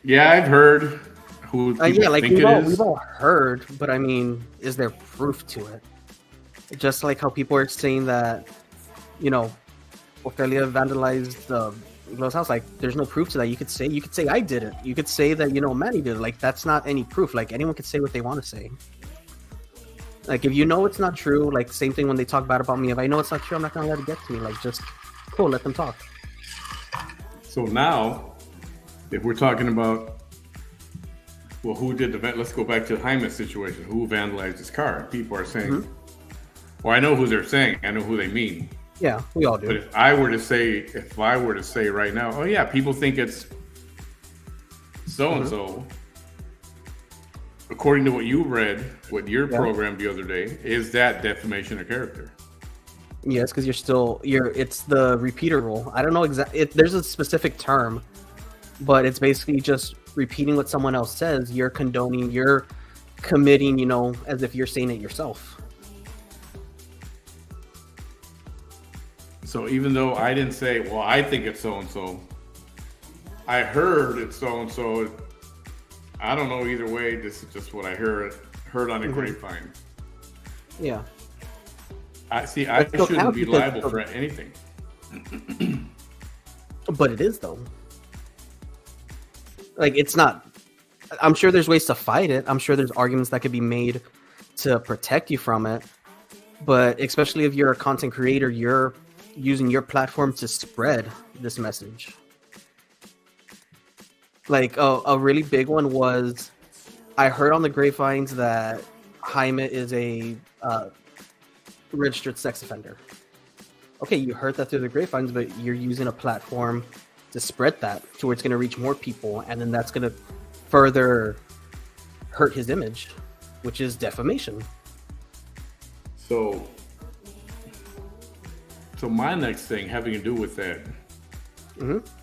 Yeah, I've heard who people think it is. We've all heard, but I mean, is there proof to it? Just like how people are saying that, you know, Ofelia vandalized the Glow's house, like there's no proof to that. You could say I did it. You could say that, you know, Manny did it. Like that's not any proof. Like anyone could say what they want to say. Like if you know it's not true, like same thing when they talk bad about me. If I know it's not true, I'm not gonna let it get to me. Like just cool, let them talk. So now, if we're talking about, well, who did the let's go back to the Jaime's situation. Who vandalized his car? People are saying, well, I know who they're saying. I know who they mean. Yeah, we all do. But if I were to say right now, oh yeah, people think it's so and so. According to what you read, what your program the other day, is that defamation of character? Yes, because it's the repeater rule. I don't know exactly. There's a specific term, but it's basically just repeating what someone else says. You're condoning. You're committing. You know, as if you're saying it yourself. So even though I didn't say, well, I think it's so-and-so, I heard it's so-and-so. I don't know either way. This is just what I heard on a grapevine. Yeah. I shouldn't be liable for anything. But it is, though. Like, it's not... I'm sure there's ways to fight it. I'm sure there's arguments that could be made to protect you from it. But especially if you're a content creator, you're using your platform to spread this message. Like a really big one was, I heard on the grapevines that Jaime is a registered sex offender. Okay, you heard that through the grapevines, but you're using a platform to spread that to where it's going to reach more people, and then that's going to further hurt his image, which is defamation. So my next thing having to do with that,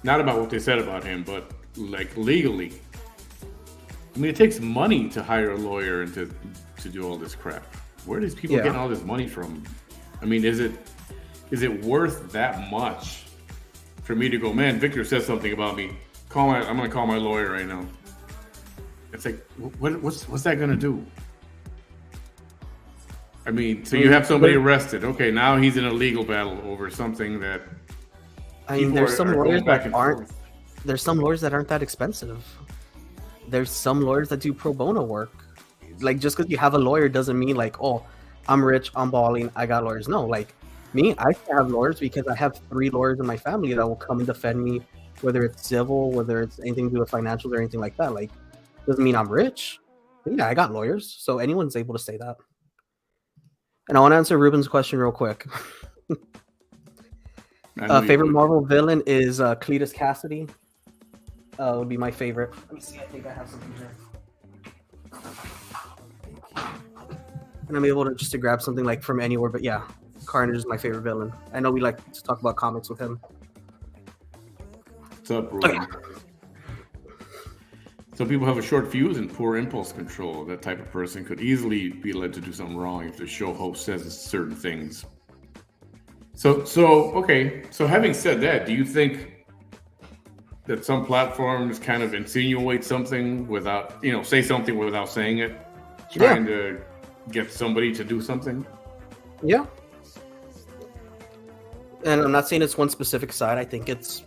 not about what they said about him, but like legally. I mean, it takes money to hire a lawyer and to do all this crap. Where are these people getting all this money from? I mean, is it is it worth that much for me to go, man, Victor said something about me. I'm going to call my lawyer right now. It's like, what's that going to do? I mean, so you have somebody arrested. Okay, now he's in a legal battle over something that. I mean, there's some lawyers that aren't. There's some lawyers that aren't that expensive. There's some lawyers that do pro bono work. Like, just because you have a lawyer doesn't mean like, oh, I'm rich, I'm balling, I got lawyers. No, like me, I have lawyers because I have 3 lawyers in my family that will come and defend me, whether it's civil, whether it's anything to do with financials or anything like that. Like, doesn't mean I'm rich. But yeah, I got lawyers, so anyone's able to say that. And I want to answer Ruben's question real quick. Favorite Marvel villain is Cletus Cassidy. Would be my favorite. Let me see. I think I have something here. And I'm able to just to grab something like from anywhere. But yeah, Carnage is my favorite villain. I know we like to talk about comics with him. What's up, Ruben? Okay. Some people have a short fuse and poor impulse control. That type of person could easily be led to do something wrong if the show host says certain things. So okay. So having said that, do you think that some platforms kind of insinuate something without, say something without saying it, trying to get somebody to do something? Yeah. And I'm not saying it's one specific side. I think it's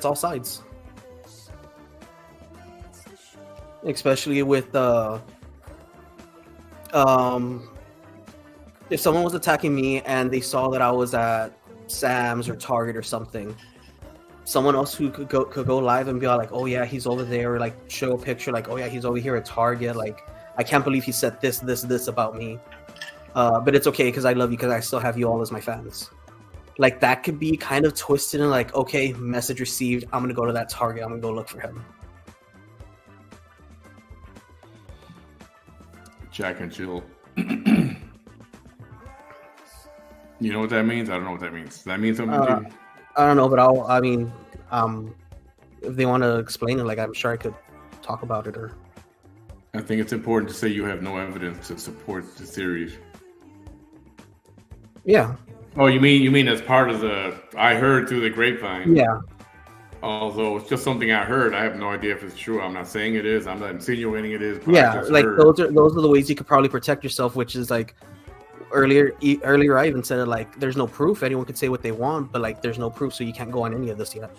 all sides. Especially with if someone was attacking me and they saw that I was at Sam's or Target or something, someone else who could go live and be like, oh yeah, he's over there, or like show a picture like, oh yeah, he's over here at Target, like I can't believe he said this about me, but it's okay because I love you because I still have you all as my fans. Like that could be kind of twisted and like, okay, message received, I'm gonna go to that Target, I'm gonna go look for him. Jack and Jill. You know what that means? I don't know what that means. Does that mean something to you? I don't know, but if they want to explain it, like I'm sure I could talk about it. Or I think it's important to say you have no evidence to support the theories. Yeah. Oh, you mean as part of the I heard through the grapevine? Yeah. Although it's just something I heard, I have no idea if it's true. I'm not saying it is. I'm not insinuating it is. Yeah, like those are the ways you could probably protect yourself, which is like earlier I even said it, like there's no proof. Anyone could say what they want, but like there's no proof, so you can't go on any of this yet.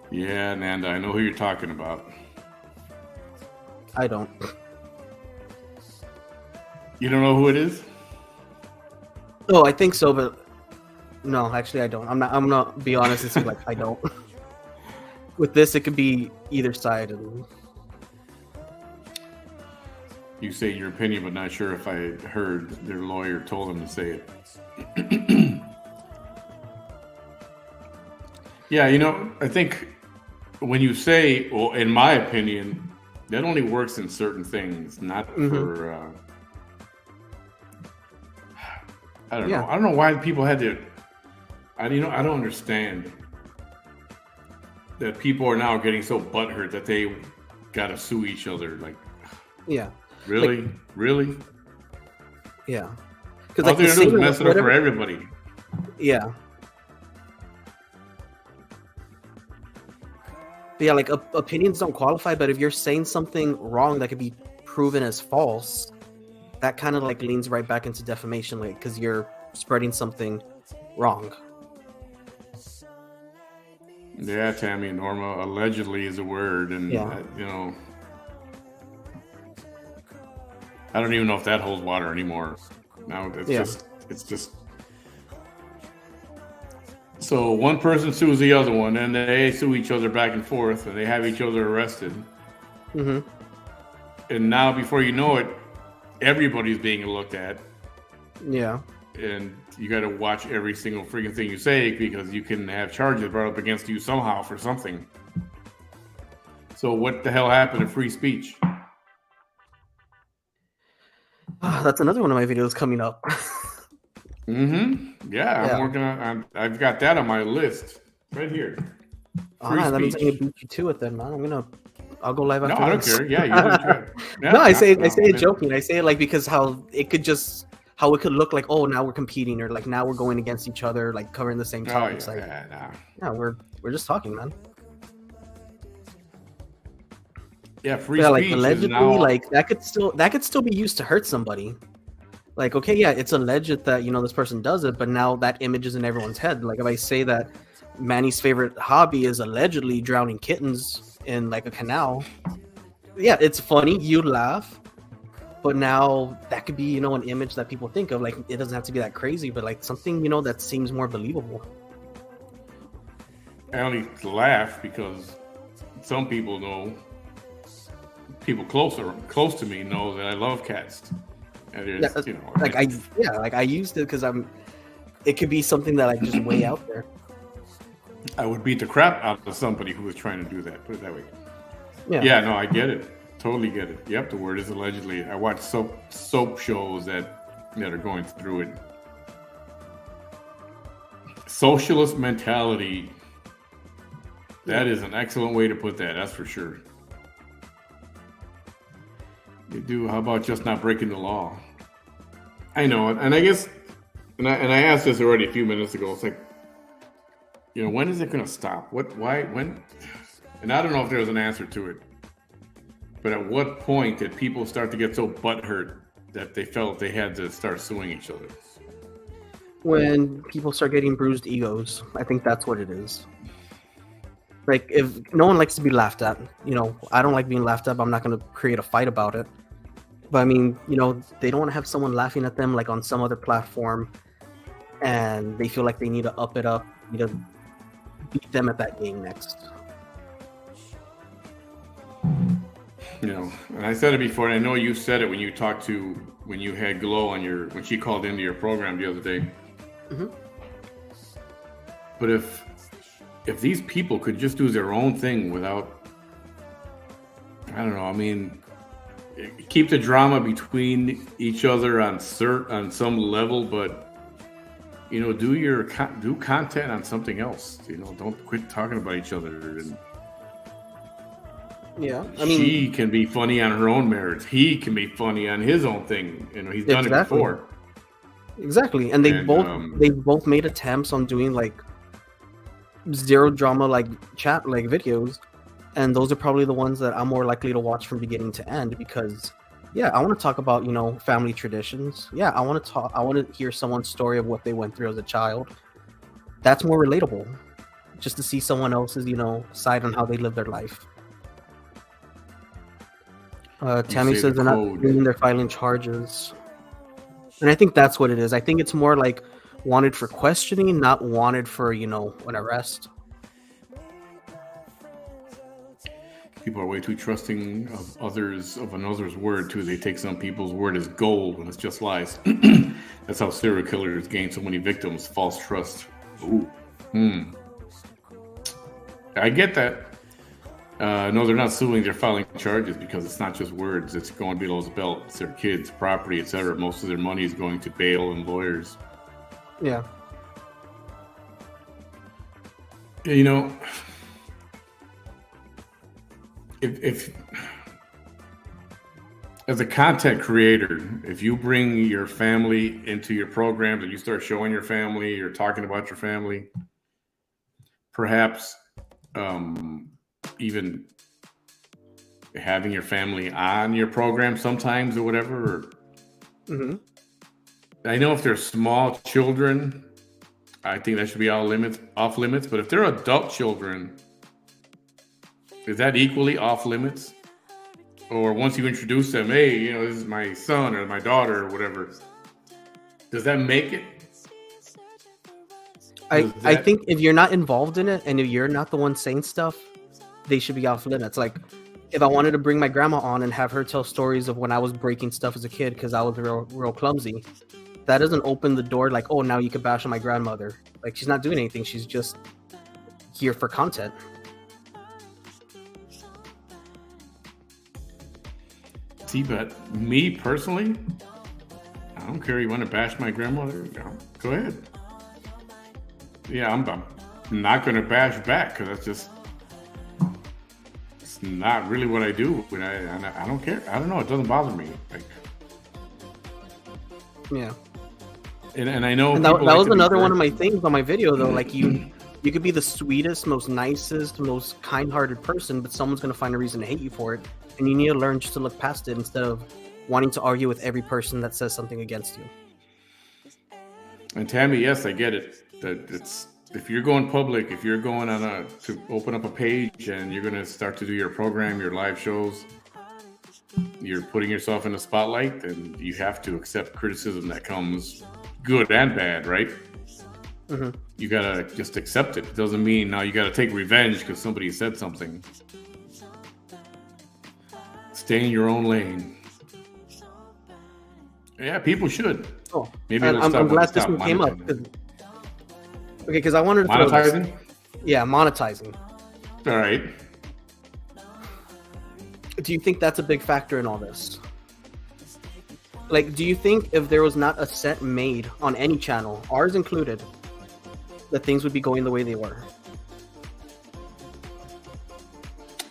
Yeah, Nanda, I know who you're talking about. I don't. You don't know who it is? Oh, I think so, but no, actually I don't. I'm not be honest and say like I don't. With this, it could be either side. And you say your opinion, but not sure if I heard their lawyer told them to say it. Yeah, I think when you say, well, in my opinion, that only works in certain things, not for. I don't know. I don't know why people had to. I don't understand that people are now getting so butthurt that they got to sue each other. Like, yeah. Really? Really? Yeah. Because all they're going to do is mess it up for everybody. Yeah. But yeah, like opinions don't qualify, but if you're saying something wrong that could be proven as false, that kind of like leans right back into defamation, like because you're spreading something wrong. Yeah, Tammy, Norma, allegedly is a word, and I don't even know if that holds water anymore. Now it's just. So one person sues the other one, and they sue each other back and forth, and they have each other arrested. Mm-hmm. And now, before you know it, everybody's being looked at. Yeah. And you got to watch every single freaking thing you say because you can have charges brought up against you somehow for something. So what the hell happened to free speech? That's another one of my videos coming up. Yeah, I'm working on. I've got that on my list right here. That means I can beat you to it then, man. I'll go live No, after I don't this. care. Yeah, you do try. Yeah, No, I say it yeah. joking. I say it like because how it could look like, oh, now we're competing, or like now we're going against each other, like covering the same Oh topics. yeah, Like, yeah, nah. yeah, we're just talking, man. Yeah, free Yeah, like speech is allegedly, now. like that could still be used to hurt somebody. Like, okay, yeah, it's alleged that this person does it, but now that image is in everyone's head. Like, if I say that Manny's favorite hobby is allegedly drowning kittens in like a canal, yeah, it's funny, you laugh, but now that could be an image that people think of. Like, it doesn't have to be that crazy, but like something that seems more believable. I only laugh because some people close to me know that I love cats. And there's, I used it because it could be something that just way out there. I would beat the crap out of somebody who was trying to do that. Put it that way. Yeah. Yeah, no, I get it. Totally get it. Yep, the word is allegedly. I watch soap shows that are going through it. Socialist mentality. That is an excellent way to put that. That's for sure. You do. How about just not breaking the law? I know, and I guess, and I asked this already a few minutes ago. It's like, when is it going to stop? What? Why? When? And I don't know if there's an answer to it. But at what point did people start to get so butthurt that they felt they had to start suing each other? When people start getting bruised egos, I think that's what it is. Like, if no one likes to be laughed at, I don't like being laughed at, but I'm not going to create a fight about it. But I mean, they don't want to have someone laughing at them like on some other platform, and they feel like they need to up it up, need to beat them at that game next. And I said it before, and I know you said it when you had Glow when she called into your program the other day. Mm-hmm. But if these people could just do their own thing without, I don't know, I mean, keep the drama between each other on some level, but do content on something else. Don't quit talking about each other. And yeah, I mean, she can be funny on her own merits. He can be funny on his own thing. He's done it before. Exactly, and they've both made attempts on doing like zero drama like chat like videos, and those are probably the ones that I'm more likely to watch from beginning to end because I want to talk about family traditions. I want to hear someone's story of what they went through as a child. That's more relatable, just to see someone else's side on how they live their life. Tammy says they're filing charges, and I think that's what it is. I think it's more like wanted for questioning, not wanted for an arrest. People are way too trusting of another's word too. They take some people's word as gold when it's just lies. That's how serial killers gain so many victims. False trust. Ooh. I get that. No, they're not suing. They're filing charges because it's not just words. It's going below the belt. It's their kids, property, etc. Most of their money is going to bail and lawyers. Yeah. If as a content creator, if you bring your family into your programs and you start showing your family or talking about your family, perhaps even having your family on your program sometimes or whatever. Mm-hmm. I know if they're small children, I think that should be off limits. But if they're adult children, is that equally off limits? Or once you introduce them, hey, this is my son or my daughter or whatever, does that make it? I think if you're not involved in it and if you're not the one saying stuff, they should be off limits. Like, if I wanted to bring my grandma on and have her tell stories of when I was breaking stuff as a kid because I was real clumsy, that doesn't open the door like, oh, now you can bash on my grandmother. Like, she's not doing anything. She's just here for content. See, but me personally, I don't care. You want to bash my grandmother? Go ahead. Yeah, I'm not going to bash back because that's just not really what I do. And I don't care. I don't know. It doesn't bother me. Like, Yeah. and I know And that people like was to be another one of very- my things on my video though. Like you could be the sweetest, most nicest, most kind-hearted person, but someone's gonna find a reason to hate you for it, and you need to learn just to look past it instead of wanting to argue with every person that says something against you. And Tammy, yes, I get it. That it's if you're going public, if you're going on to open up a page and you're going to start to do your program, your live shows, you're putting yourself in the spotlight, and you have to accept criticism that comes, good and bad, right? Mm-hmm. You gotta just accept it. It doesn't mean now you gotta take revenge because somebody said something. Stay in your own lane. Yeah, people should. Oh, Maybe and it'll I'm glad stop this one came up. monetizing. Because I wanted to throw this. Monetizing? Yeah, monetizing. All right. Do you think that's a big factor in all this? Like, do you think if there was not a set made on any channel, ours included, that things would be going the way they were?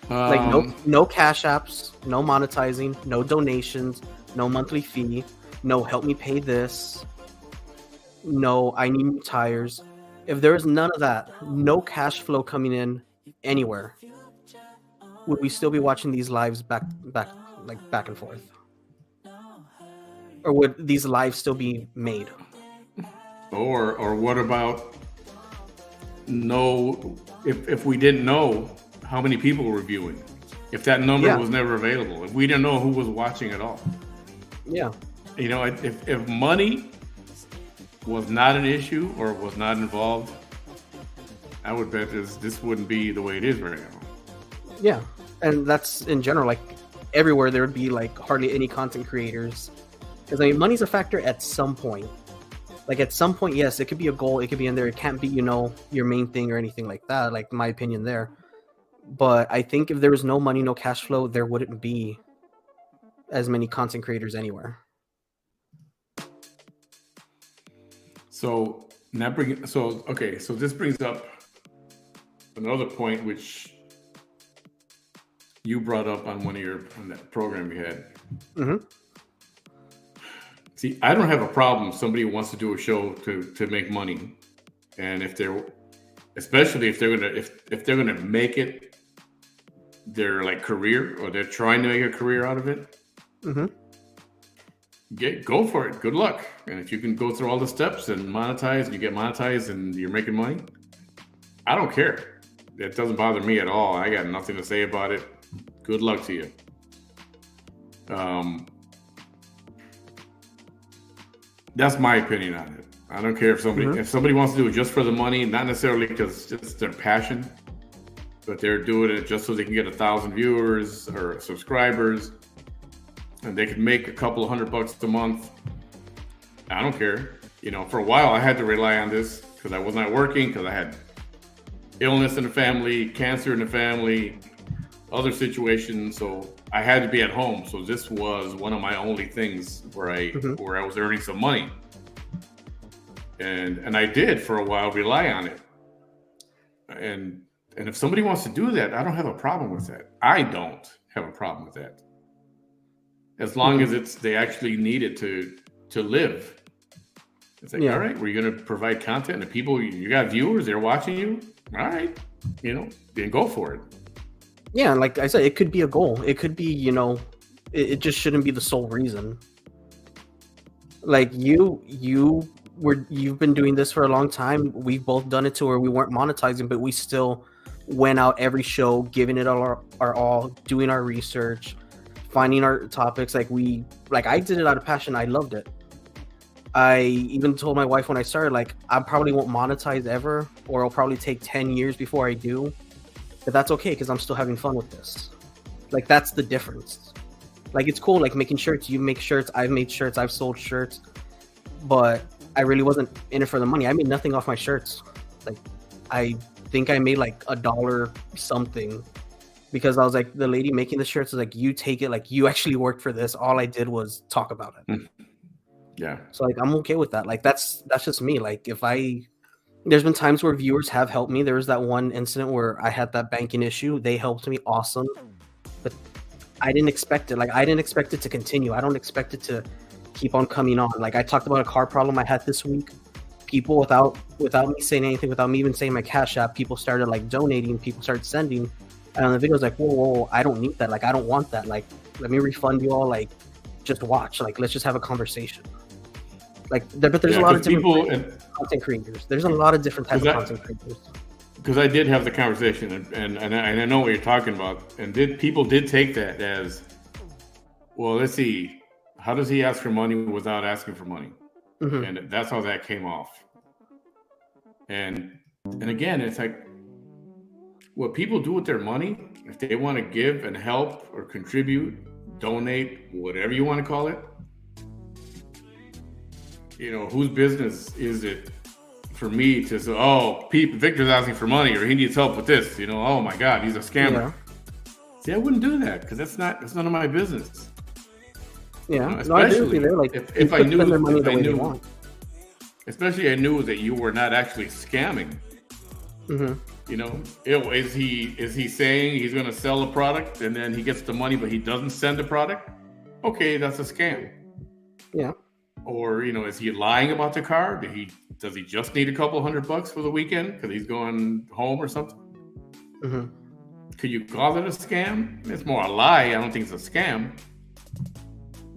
Like no cash apps, no monetizing, no donations, no monthly fee, no help me pay this, no I need new tires. If there was none of that, no cash flow coming in anywhere, would we still be watching these lives back and forth? Or would these lives still be made? Or what about if we didn't know how many people were viewing, if that number was never available, if we didn't know who was watching at all? Yeah. You know, if money was not an issue or was not involved, I would bet this wouldn't be the way it is right now. Yeah, and that's in general, like everywhere there would be like hardly any content creators, because I mean money's a factor at some point. Like at some point, yes, it could be a goal, it could be in there, it can't be, you know, your main thing or anything like that, like my opinion there. But I think if there was no money, no cash flow, there wouldn't be as many content creators anywhere. So this brings up another point which you brought up on on that program you had. Mm-hmm. See, I don't have a problem if somebody wants to do a show to make money, and especially if they're gonna make it their like career, or they're trying to make a career out of it. Mm-hmm. Go for it. Good luck. And if you can go through all the steps and monetize, and you get monetized, and you're making money, I don't care. It doesn't bother me at all. I got nothing to say about it. Good luck to you. That's my opinion on it. I don't care if somebody wants to do it just for the money, not necessarily because it's their passion, but they're doing it just so they can get 1,000 viewers or subscribers, and they can make a couple of $100 a month. I don't care. You know, for a while I had to rely on this because I was not working, because I had illness in the family, cancer in the family, other situations, so I had to be at home. So this was one of my only things where I was earning some money, and I did for a while rely on it. And if somebody wants to do that, I don't have a problem with that. I don't have a problem with that, as long as they actually need it to live. It's like, all right, we're going to provide content, and the people, you got viewers, they're watching you. All right, you know, then go for it. Yeah, and like I said, it could be a goal. It could be, you know, it just shouldn't be the sole reason. Like you've been doing this for a long time. We've both done it to where we weren't monetizing, but we still went out every show, giving it our all, doing our research, finding our topics. Like I did it out of passion. I loved it. I even told my wife when I started, like, I probably won't monetize ever, or it'll probably take 10 years before I do. But that's okay, because I'm still having fun with this. Like, that's the difference. Like, it's cool, like, making shirts. You make shirts, I've made shirts, I've sold shirts. But I really wasn't in it for the money. I made nothing off my shirts. Like, I think I made, like, $1 something. Because I was like, the lady making the shirts was like, you take it, like, you actually worked for this. All I did was talk about it. Yeah. So, like, I'm okay with that. Like, that's just me. Like, there's been times where viewers have helped me. There was that one incident where I had that banking issue. They helped me. Awesome. but I didn't expect it. Like, I didn't expect it to continue. I don't expect it to keep on coming on. Like, I talked about a car problem I had this week. People, without me saying anything, without me even saying my Cash App, people started like donating. People started sending, and on the video was like, whoa, I don't need that. Like, I don't want that. Like, let me refund you all. Like, just watch. Like, let's just have a conversation. Like, but there's a lot of different people content creators. There's a lot of different types of content creators. Because I did have the conversation, and I know what you're talking about, and people did take that as, well, let's see, how does he ask for money without asking for money? Mm-hmm. And that's how that came off. And again, it's like, what people do with their money, if they want to give and help or contribute, donate, whatever you want to call it, whose business is it for me to say, oh, Victor's asking for money or he needs help with this, oh my God, he's a scammer. Yeah. See, I wouldn't do that because that's none of my business. Yeah, especially like, if I knew, especially I knew that you were not actually scamming. Mm-hmm. Is he saying he's going to sell a product and then he gets the money but he doesn't send the product? Okay, that's a scam. Yeah. Or is he lying about the car? Does he just need a couple $100 for the weekend because he's going home or something? Mm-hmm. Could you call it a scam? It's more a lie. I don't think it's a scam.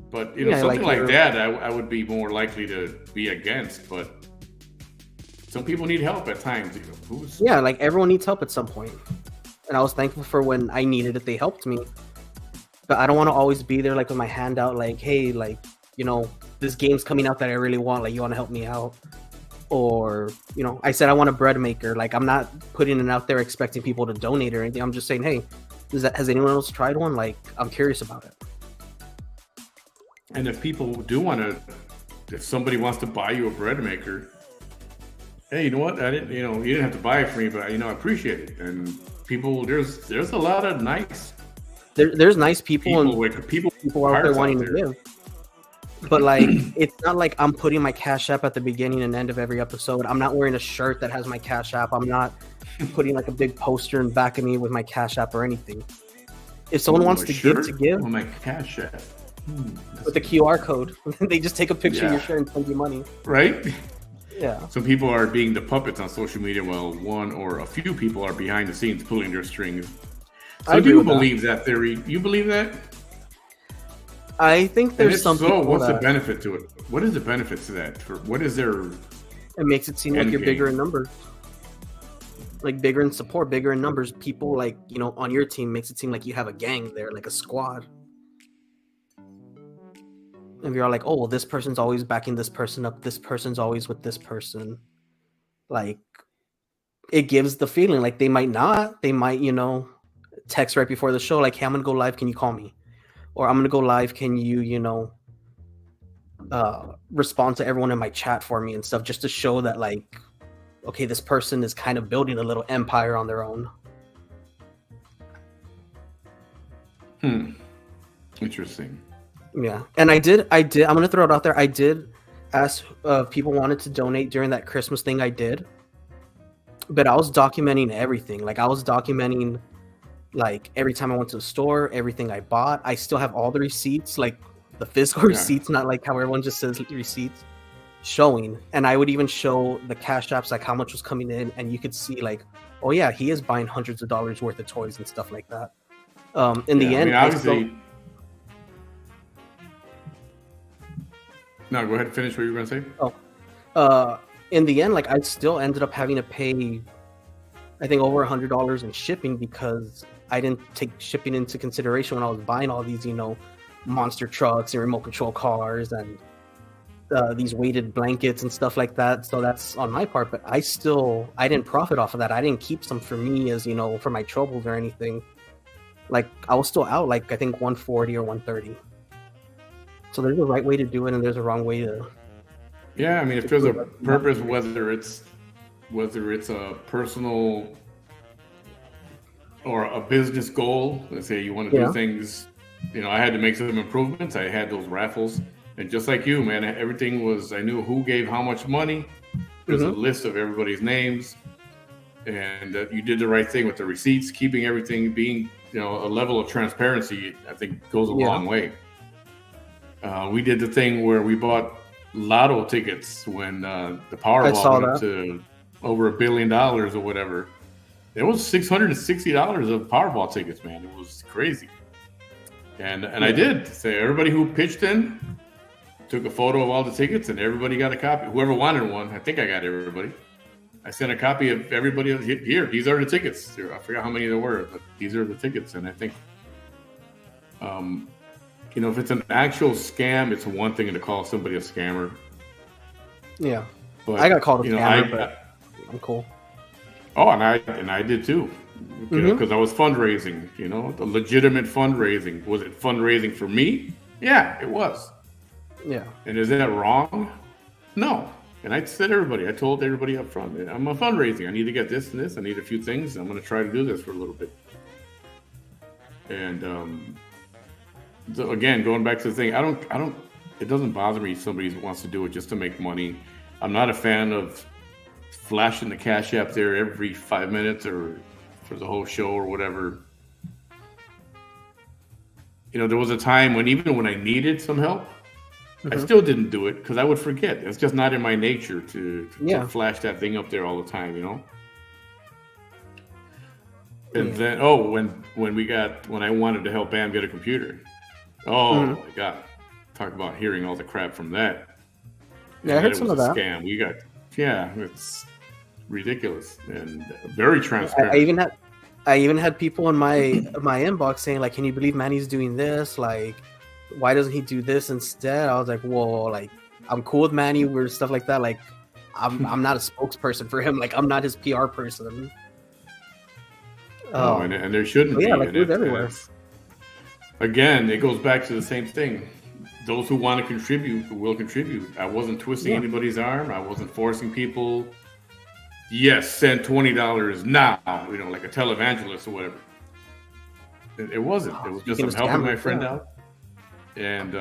But something like that, I would be more likely to be against. But some people need help at times. Yeah, like everyone needs help at some point. And I was thankful for when I needed it, they helped me. But I don't want to always be there like with my hand out, like, hey, like, this game's coming out that I really want. Like, you want to help me out? Or, I said I want a bread maker. Like, I'm not putting it out there expecting people to donate or anything. I'm just saying, hey, has anyone else tried one? Like, I'm curious about it. And if people do want to, if somebody wants to buy you a bread maker, hey, you know what? I didn't, you didn't have to buy it for me, but I appreciate it. And people, there's a lot of nice. There's nice people and people out there wanting to give. But like, it's not like I'm putting my Cash App at the beginning and end of every episode. I'm not wearing a shirt that has my Cash App. I'm not putting like a big poster in back of me with my Cash App or anything. If someone wants to give, on my Cash App. With the QR code, they just take a picture of your shirt and send you money. Right? Yeah. Some people are being the puppets on social media while one or a few people are behind the scenes pulling their strings. So do you believe that theory? You believe that? I think there's some. So, what's the benefit to it? What is the benefit to that? What is their? It makes it seem like you're bigger in numbers, like bigger in support, bigger in numbers. People like on your team makes it seem like you have a gang there, like a squad. And you're all like, oh, well, this person's always backing this person up. This person's always with this person. Like, it gives the feeling like they might not. They might, text right before the show, like, hey, I'm going to go live. Can you call me? Or I'm going to go live. Can you, respond to everyone in my chat for me and stuff, just to show that, like, okay, this person is kind of building a little empire on their own. Interesting. Yeah, and I did. I'm gonna throw it out there. I did ask if people wanted to donate during that Christmas thing. I did, but I was documenting everything. Like, I was documenting, like, every time I went to the store, everything I bought. I still have all the receipts, like the physical receipts, not like how everyone just says receipts, showing. And I would even show the Cash Apps, like how much was coming in, and you could see, like, oh yeah, he is buying hundreds of dollars worth of toys and stuff like that. In the end, obviously. No, go ahead and finish what you were going to say. In the end, like, I still ended up having to pay, I think, over $100 in shipping because I didn't take shipping into consideration when I was buying all these, monster trucks and remote control cars and these weighted blankets and stuff like that. So that's on my part, but I didn't profit off of that. I didn't keep some for me as, for my troubles or anything. Like, I was still out, like, I think 140 or 130. So there's a right way to do it, and there's a wrong way to. Yeah, I mean, if there's a purpose, whether it's a personal or a business goal. Let's say you want to do things. I had to make some improvements. I had those raffles, and just like you, man, everything was. I knew who gave how much money. There's a list of everybody's names, and you did the right thing with the receipts, keeping everything being a level of transparency, I think, goes a Yeah. long way. We did the thing where we bought lotto tickets when the I Powerball saw went up that. to over $1 billion or whatever. There was $660 of Powerball tickets, man. It was crazy. And I did say everybody who pitched in took a photo of all the tickets, and everybody got a copy. Whoever wanted one, I think I got everybody. I sent a copy of everybody here. These are the tickets. I forgot how many there were, but these are the tickets. And I think, if it's an actual scam, it's one thing to call somebody a scammer. Yeah. But I got called a scammer, but I'm cool. Oh, and I did too, because I was fundraising. The legitimate fundraising. Was it fundraising for me? Yeah, it was. Yeah. And is that wrong? No. And I told everybody up front, I'm a fundraising. I need to get this and this. I need a few things. I'm going to try to do this for a little bit. And so again, going back to the thing, it doesn't bother me if somebody wants to do it just to make money. I'm not a fan of flashing the Cash App there every 5 minutes or for the whole show or whatever. There was a time when even when I needed some help, I still didn't do it because I would forget. It's just not in my nature to flash that thing up there all the time, And then, when I wanted to help Bam get a computer, my God, talk about hearing all the crap from that. Yeah, I heard some of that. Scam. It's ridiculous and very transparent. I even had people in my inbox saying like, "Can you believe Manny's doing this? Like, why doesn't he do this instead?" I was like, "Whoa, like, I'm cool with Manny or stuff like that. Like, I'm not a spokesperson for him. Like, I'm not his PR person." And there shouldn't be. Yeah, like, dude, everywhere. Again, it goes back to the same thing. Those who want to contribute will contribute. I wasn't twisting anybody's arm. I wasn't forcing people. Yes, send $20 now. Like a televangelist or whatever. It wasn't. It was just I'm helping my friend out. And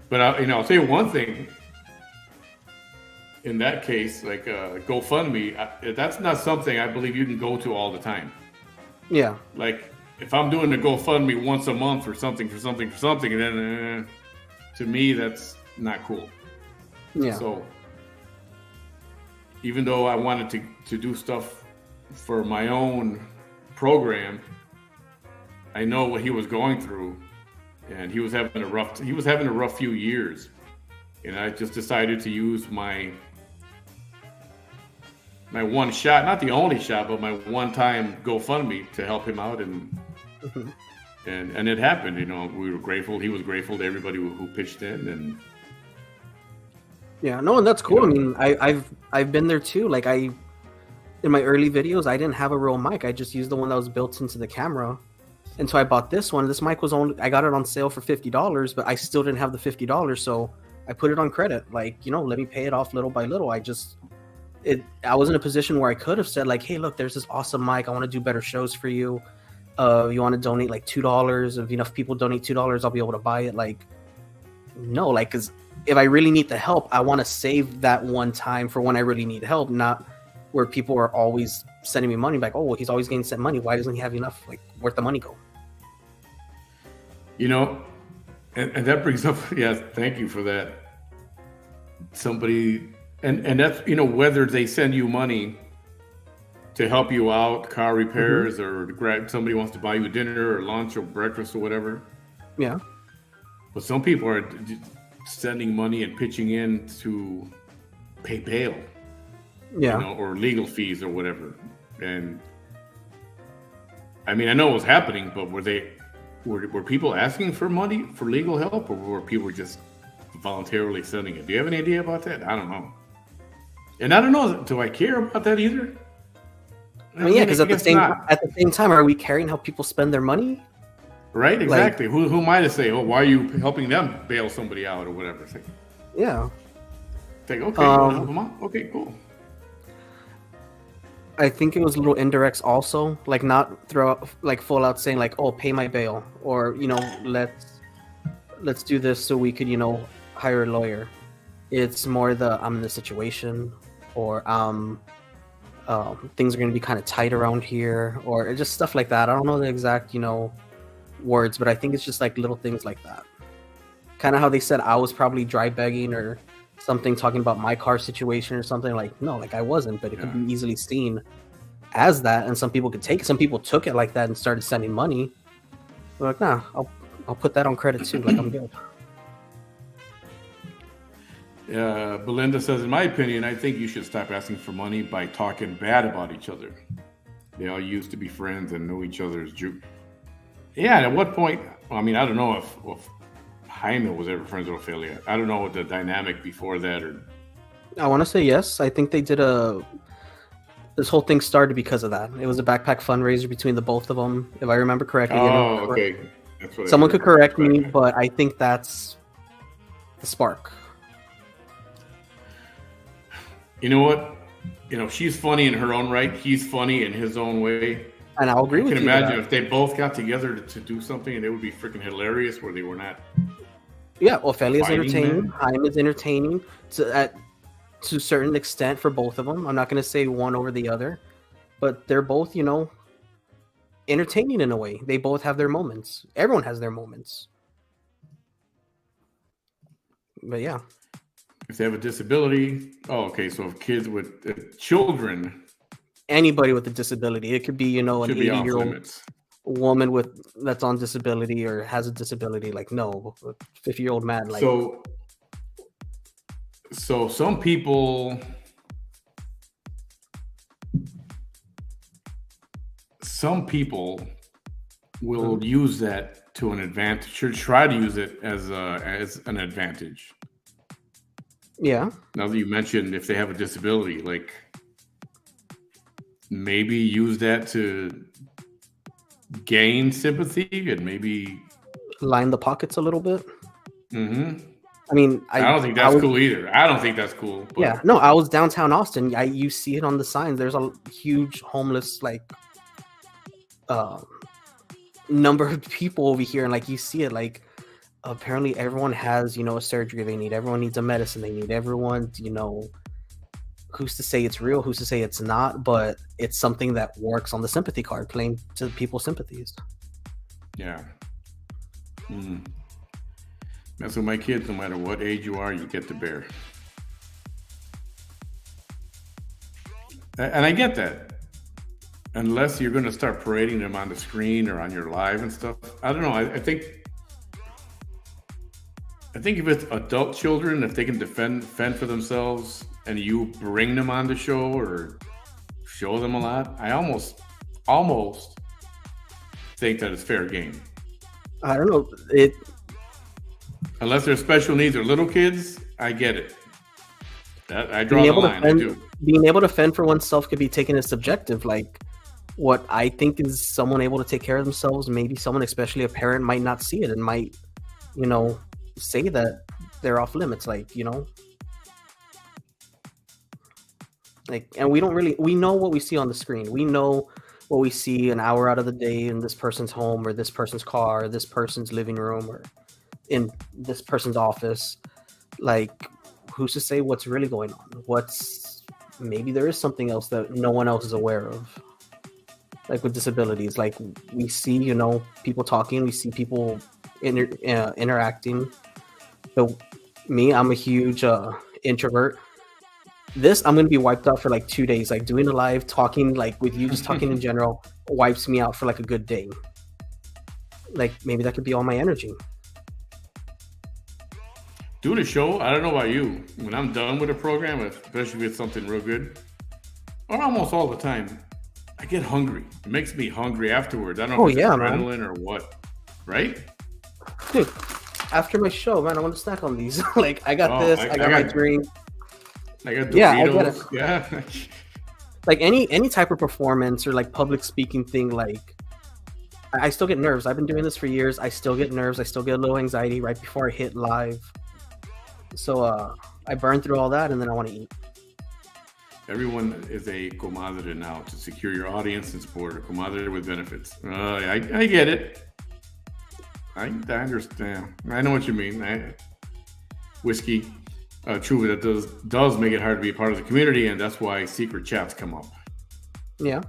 but I'll tell you one thing. In that case, like GoFundMe, that's not something I believe you can go to all the time. Yeah. Like if I'm doing a GoFundMe once a month for something, and then to me that's not cool. Yeah. So even though I wanted to do stuff for my own program, I know what he was going through, and he was having a rough few years, and I just decided to use my one shot, not the only shot, but my one-time GoFundMe to help him out, and it happened. We were grateful. He was grateful to everybody who pitched in, and and that's cool. I mean, I've been there too. Like in my early videos, I didn't have a real mic. I just used the one that was built into the camera. And so I bought this one. This mic I got it on sale for $50, but I still didn't have the $50. So I put it on credit. Like, let me pay it off little by little. I was in a position where I could have said like, hey, look, there's this awesome mic. I want to do better shows for you. You want to donate like $2? If enough people donate $2, I'll be able to buy it. Like, no, like, because if I really need the help, I want to save that one time for when I really need help, not where people are always sending me money. Like, oh, well, he's always getting sent money. Why doesn't he have enough? Like, where'd the money go? And that brings up, thank you for that. Somebody, and that's, whether they send you money to help you out, car repairs, or somebody wants to buy you dinner or lunch or breakfast or whatever. Yeah. But some people are sending money and pitching in to pay bail. Yeah. Or legal fees or whatever. And I mean, I know it was happening, but were people asking for money for legal help, or were people just voluntarily sending it? Do you have any idea about that? I don't know. And I don't know, do I care about that either? I mean, because at the same time, are we caring how people spend their money? Right, exactly. Like, who might have say, "Oh, why are you helping them bail somebody out or whatever?" It's like, yeah. Like, okay, you want to help them out? Okay, cool. I think it was little indirects also, like not throw out, like full out saying like, "Oh, pay my bail," or let's do this so we could hire a lawyer. It's more I'm in this situation, or things are going to be kind of tight around here, or just stuff like that. I don't know the exact, words, but I think it's just like little things like that. Kind of how they said I was probably dry begging or something, talking about my car situation or something. Like, no, like I wasn't, but it could be easily seen as that, and some people took it like that and started sending money. They're like, nah, I'll put that on credit too. Like, I'm good. Belinda says, in my opinion, I think you should stop asking for money by talking bad about each other. They all used to be friends and know each other's juke. Yeah, and at what point? I mean, I don't know if Jaime was ever friends with Ophelia. I don't know what the dynamic before that. Or I want to say yes. I think they did this whole thing started because of that. It was a backpack fundraiser between the both of them, if I remember correctly. Oh, okay. That's what someone could correct me, but I think that's the spark. You know what? She's funny in her own right. He's funny in his own way. And I'll agree with you. I can imagine if they both got together to do something, and it would be freaking hilarious where they were not. Yeah, Ophelia's entertaining. Jaime's entertaining to a certain extent for both of them. I'm not going to say one over the other, but they're both, entertaining in a way. They both have their moments. Everyone has their moments. But yeah. If they have a disability, okay. So if kids with children, anybody with a disability, it could be an 80-year-old woman that's on disability or has a disability. Like, no, 50-year-old man. Like, so some people will use that to an advantage, or try to use it as an advantage. Yeah. Now that you mentioned, if they have a disability, like maybe use that to gain sympathy and maybe line the pockets a little bit. Mm-hmm. I mean, I don't think that's cool either. I don't think that's cool. But... Yeah, no, I was downtown Austin. You see it on the signs. There's a huge homeless number of people over here, and like you see it, like apparently everyone has a surgery they need. Everyone needs a medicine they need. Everyone, who's to say it's real? Who's to say it's not? But it's something that works on the sympathy card, playing to people's sympathies. Yeah. Mm-hmm. That's with my kids. No matter what age you are, you get to bear. And I get that. Unless you're going to start parading them on the screen or on your live and stuff. I don't know. I think if it's adult children, if they can fend for themselves, and you bring them on the show or show them a lot, I almost think that it's fair game. I don't know. Unless they're special needs or little kids, I get it. I draw the line. I do. Being able to fend for oneself could be taken as subjective. Like, what I think is someone able to take care of themselves, maybe someone, especially a parent, might not see it and might, say that they're off limits. Like, and we know what we see on the screen. We know what we see an hour out of the day in this person's home or this person's car or this person's living room or in this person's office. Like, who's to say what's really going on? Maybe there is something else that no one else is aware of. Like with disabilities, like we see, people talking, we see people interacting. But me, I'm a huge introvert. I'm going to be wiped out for like 2 days. Like doing a live, talking like with you, just talking in general, wipes me out for like a good day. Like maybe that could be all my energy. Doing a show, I don't know about you. When I'm done with a program, especially if it's something real good, or almost all the time, I get hungry. It makes me hungry afterwards. I don't know if it's adrenaline or what. Right? Dude, after my show, man, I want to snack on these. Like, I got this. I got my drink. I got Doritos. Yeah, I get it. Yeah. Like any type of performance or like public speaking thing, like I still get nerves. I've been doing this for years. I still get nerves. I still get a little anxiety right before I hit live. So I burn through all that and then I want to eat. Everyone is a comadre now to secure your audience and support. A comadre with benefits. I get it. I understand. I know what you mean. Whiskey, true, that does make it hard to be a part of the community, and that's why secret chats come up. Yeah.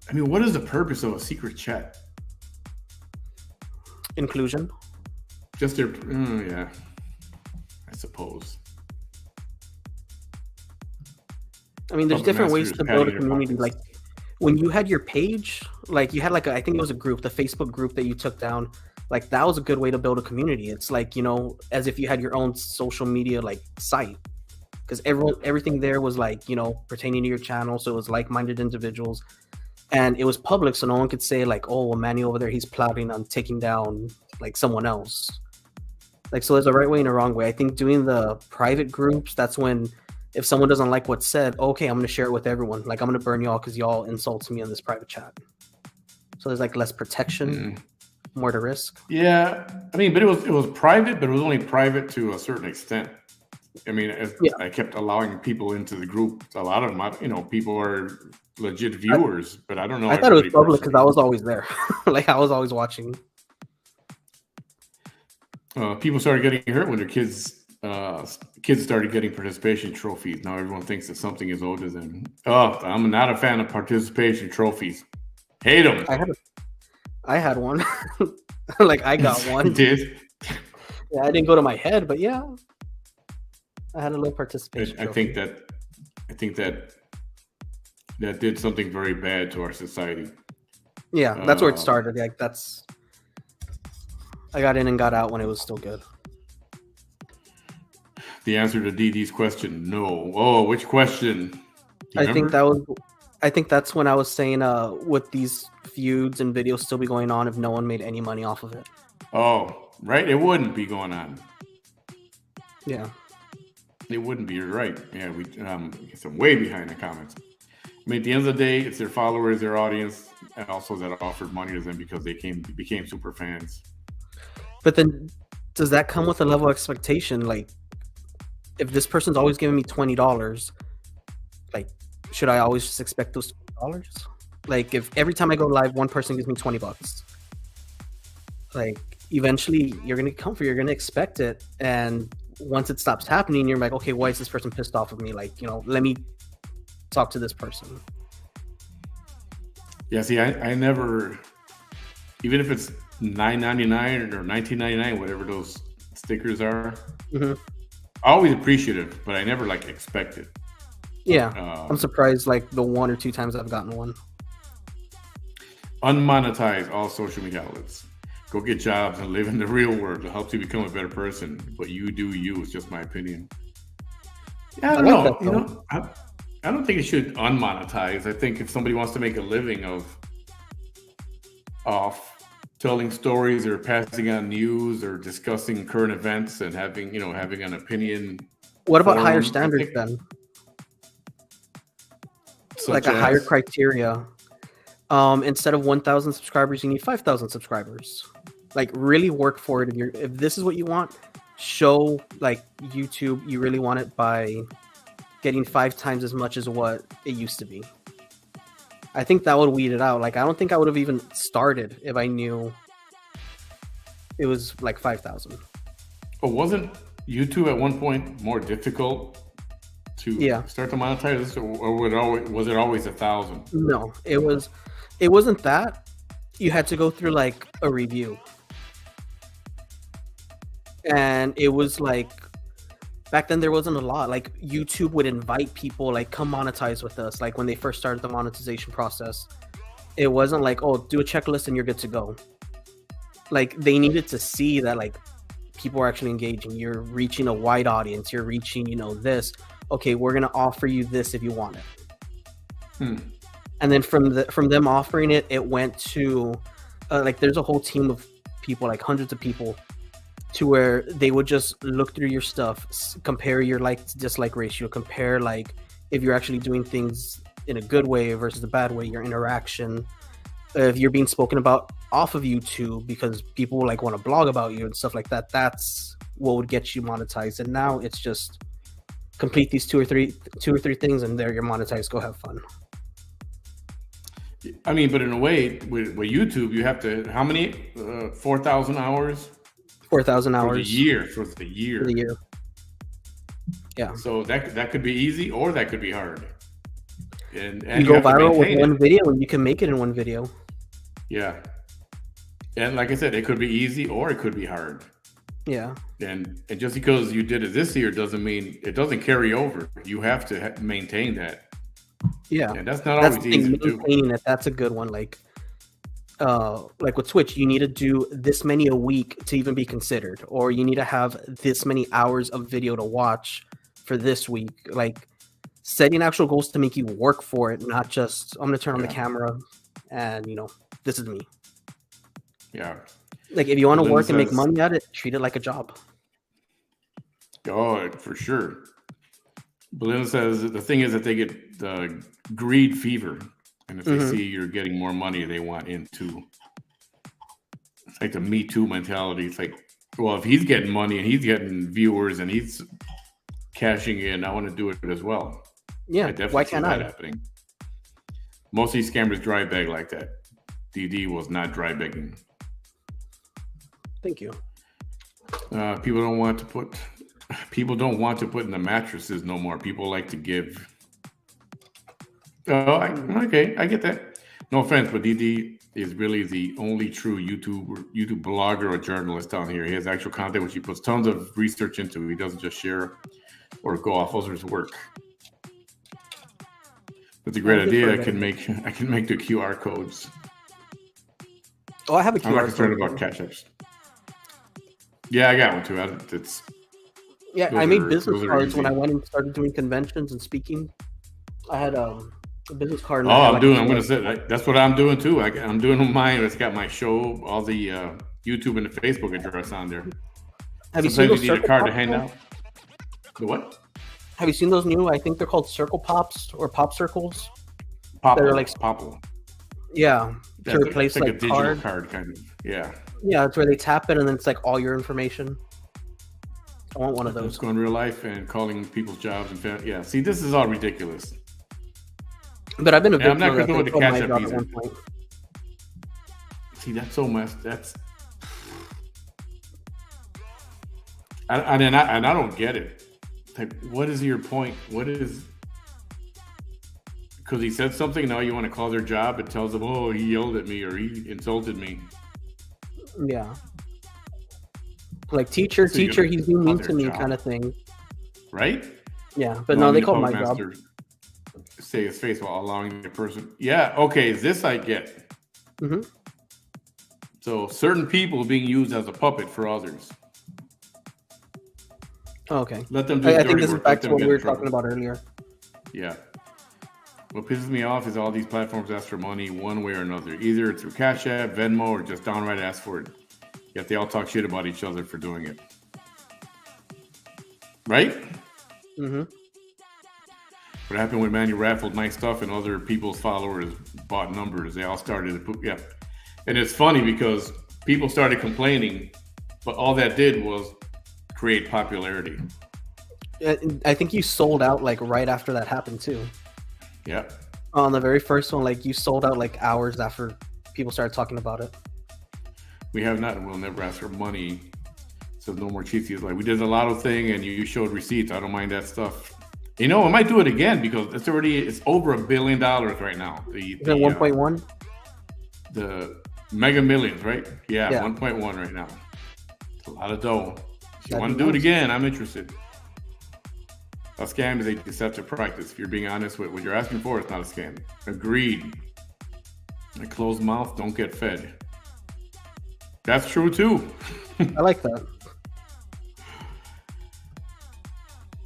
I mean, what is the purpose of a secret chat? Inclusion. Just their, yeah, I suppose. I mean, there's Puppet different ways masters to build a padding their community. Like pockets. when you had your page, like you had like I think it was a group, the Facebook group that you took down. Like that was a good way to build a community. It's like, as if you had your own social media like site, because everything there was like, pertaining to your channel. So it was like-minded individuals, and it was public, so no one could say like, oh, well, Manny over there, he's plotting on taking down like someone else. Like, so there's a right way and a wrong way. I think doing the private groups, that's when if someone doesn't like what's said, okay, I'm going to share it with everyone. Like, I'm going to burn y'all because y'all insulted me in this private chat. So there's like less protection, more to risk. Yeah, I mean, but it was private, but it was only private to a certain extent. I mean, I kept allowing people into the group. A lot of them, people are legit viewers, but I don't know. I thought it was public because I was always there. Like, I was always watching. People started getting hurt when their kids started getting participation trophies. Now everyone thinks that something is owed to them. Oh, I'm not a fan of participation trophies. Hate them. I had one. Like, I got one. You did? Yeah, I didn't go to my head, but yeah, I had a little participation. I think that did something very bad to our society. Yeah, that's where it started. Like, I got in and got out when it was still good. The answer to DD's question, no. Oh, which question? I think that's when I was saying, would these feuds and videos still be going on if no one made any money off of it? Oh, right. It wouldn't be going on. Yeah. It wouldn't be. You're right. Yeah, I'm way behind the comments. I mean, at the end of the day, it's their followers, their audience, and also that offered money to them because they became super fans. But then, does that come with a level of expectation? Like, if this person's always giving me $20, like, should I always just expect those $20? Like, if every time I go live, one person gives me $20, like, eventually you're gonna come for, you're gonna expect it, and once it stops happening, you're like, okay, why is this person pissed off of me? Like, let me talk to this person. Yeah, see, I never, even if it's $9.99 or $19.99, whatever those stickers are, always appreciative, but I never expect it. Yeah, I'm surprised like the one or two times I've gotten one. Unmonetize all social media outlets. Go get jobs and live in the real world. It helps you become a better person, but you do you. It's just my opinion. Yeah, I don't know. I don't think it should unmonetize. I think if somebody wants to make a living off telling stories or passing on news or discussing current events and having an opinion. What about higher standards then? Like a higher criteria. Instead of 1,000 subscribers, you need 5,000 subscribers. Like, really work for it. If this is what you want, show like YouTube you really want it by getting 5 times as much as what it used to be. I think that would weed it out. Like, I don't think I would have even started if I knew it was like 5,000. But wasn't YouTube at one point more difficult to start to monetize this, or was it always 1,000? No, it wasn't that. You had to go through like a review, and it was like back then there wasn't a lot. Like, YouTube would invite people like, come monetize with us. Like, when they first started the monetization process, it wasn't like, oh, do a checklist and you're good to go. Like, they needed to see that like people are actually engaging. You're reaching a wide audience. You're reaching, this. Okay, we're gonna offer you this if you want it. And then from them offering it, it went to like, there's a whole team of people, like hundreds of people, to where they would just look through your stuff, compare your like to dislike ratio, compare like if you're actually doing things in a good way versus a bad way, your interaction, if you're being spoken about off of YouTube because people like want to blog about you and stuff like that. That's what would get you monetized. And now it's just complete these two or three things and there you're monetized. Go have fun. I mean, but in a way, with YouTube, you have to, how many? 4,000 hours? 4,000 hours. For the year. For the year. Yeah. So that could be easy or that could be hard. and You you go have to viral with maintain one it. video, and you can make it in one video. Yeah. And like I said, it could be easy or it could be hard. Yeah. And just because you did it this year doesn't mean it doesn't carry over. You have to maintain that. Yeah. And that's not That's always the thing, easy to do. maintaining it. That's a good one. Like with Twitch, you need to do this many a week to even be considered, or you need to have this many hours of video to watch for this week. Like setting actual goals to make you work for it, not just I'm gonna turn on the camera and this is me. Yeah. Like if you want to Belinda work and make says- money at it, treat it like a job. Oh, for sure. Belinda says the thing is that they get the greed fever. And if they see you're getting more money, they want in too. It's like the Me Too mentality. It's like, well, if he's getting money and he's getting viewers and he's cashing in, I want to do it as well. Yeah, I definitely why see can't that I? happening. Most of these scammers dry bag like that. DD was not dry begging. Thank you. People don't want to put in the mattresses no more. People like to give. Oh, okay, I get that. No offense, but DD is really the only true YouTube blogger or journalist down here. He has actual content which he puts tons of research into. He doesn't just share or go off others' work. That's a great idea. I can make the QR codes. Oh, I have a QR I'm not code. concerned about cash apps. Yeah, I got one too. I made business cards when I went and started doing conventions and speaking. I had a business card. I'm going to say that's what I'm doing too. I'm doing mine. It's got my show, all the YouTube and the Facebook address on there. Have you seen those need a circle card pops to hand now? out. The what? Have you seen those new? I think they're called circle pops or pop circles. Popple. They're like Popple. Yeah, to replace like a digital card kind of. Yeah. Yeah, it's where they tap it and then it's like all your information. I want one of those. Let's go in real life and calling people's jobs and yeah. See, this is all ridiculous. But I've been a victim. I'm not going to go with the cash app at either. one point. See, that's so messed. I don't get it. Like, what is your point? What is? Because he said something. Now you want to call their job? It tells them, oh, he yelled at me or he insulted me. Yeah. Like teacher, he's being mean to me, kind of thing. Right? Yeah, but no, they call my job. Say his face while allowing the person. Yeah, okay, this I get. Mm-hmm. So certain people being used as a puppet for others. Oh, okay. Let them do I think this work. is back to what we were talking about earlier. Yeah. What pisses me off is all these platforms ask for money one way or another. Either through Cash App, Venmo, or just downright ask for it. Yet they all talk shit about each other for doing it. Right? Mm-hmm. What happened when Manny raffled nice stuff and other people's followers bought numbers? They all started to put, yeah. And it's funny because people started complaining, but all that did was create popularity. I think you sold out like right after that happened too. Yeah. On the very first one, like you sold out like hours after people started talking about it. We have not, and we'll never ask for money. So no more cheat. Like, we did the lotto thing and you showed receipts. I don't mind that stuff. I might do it again because it's over $1 billion right now. Is it 1.1? The Mega Millions, right? Yeah. 1.1 right now. It's a lot of dough. If you want to do it again, I'm interested. A scam is a deceptive practice. If you're being honest with what you're asking for, it's not a scam. Agreed. A closed mouth don't get fed. That's true too. I like that.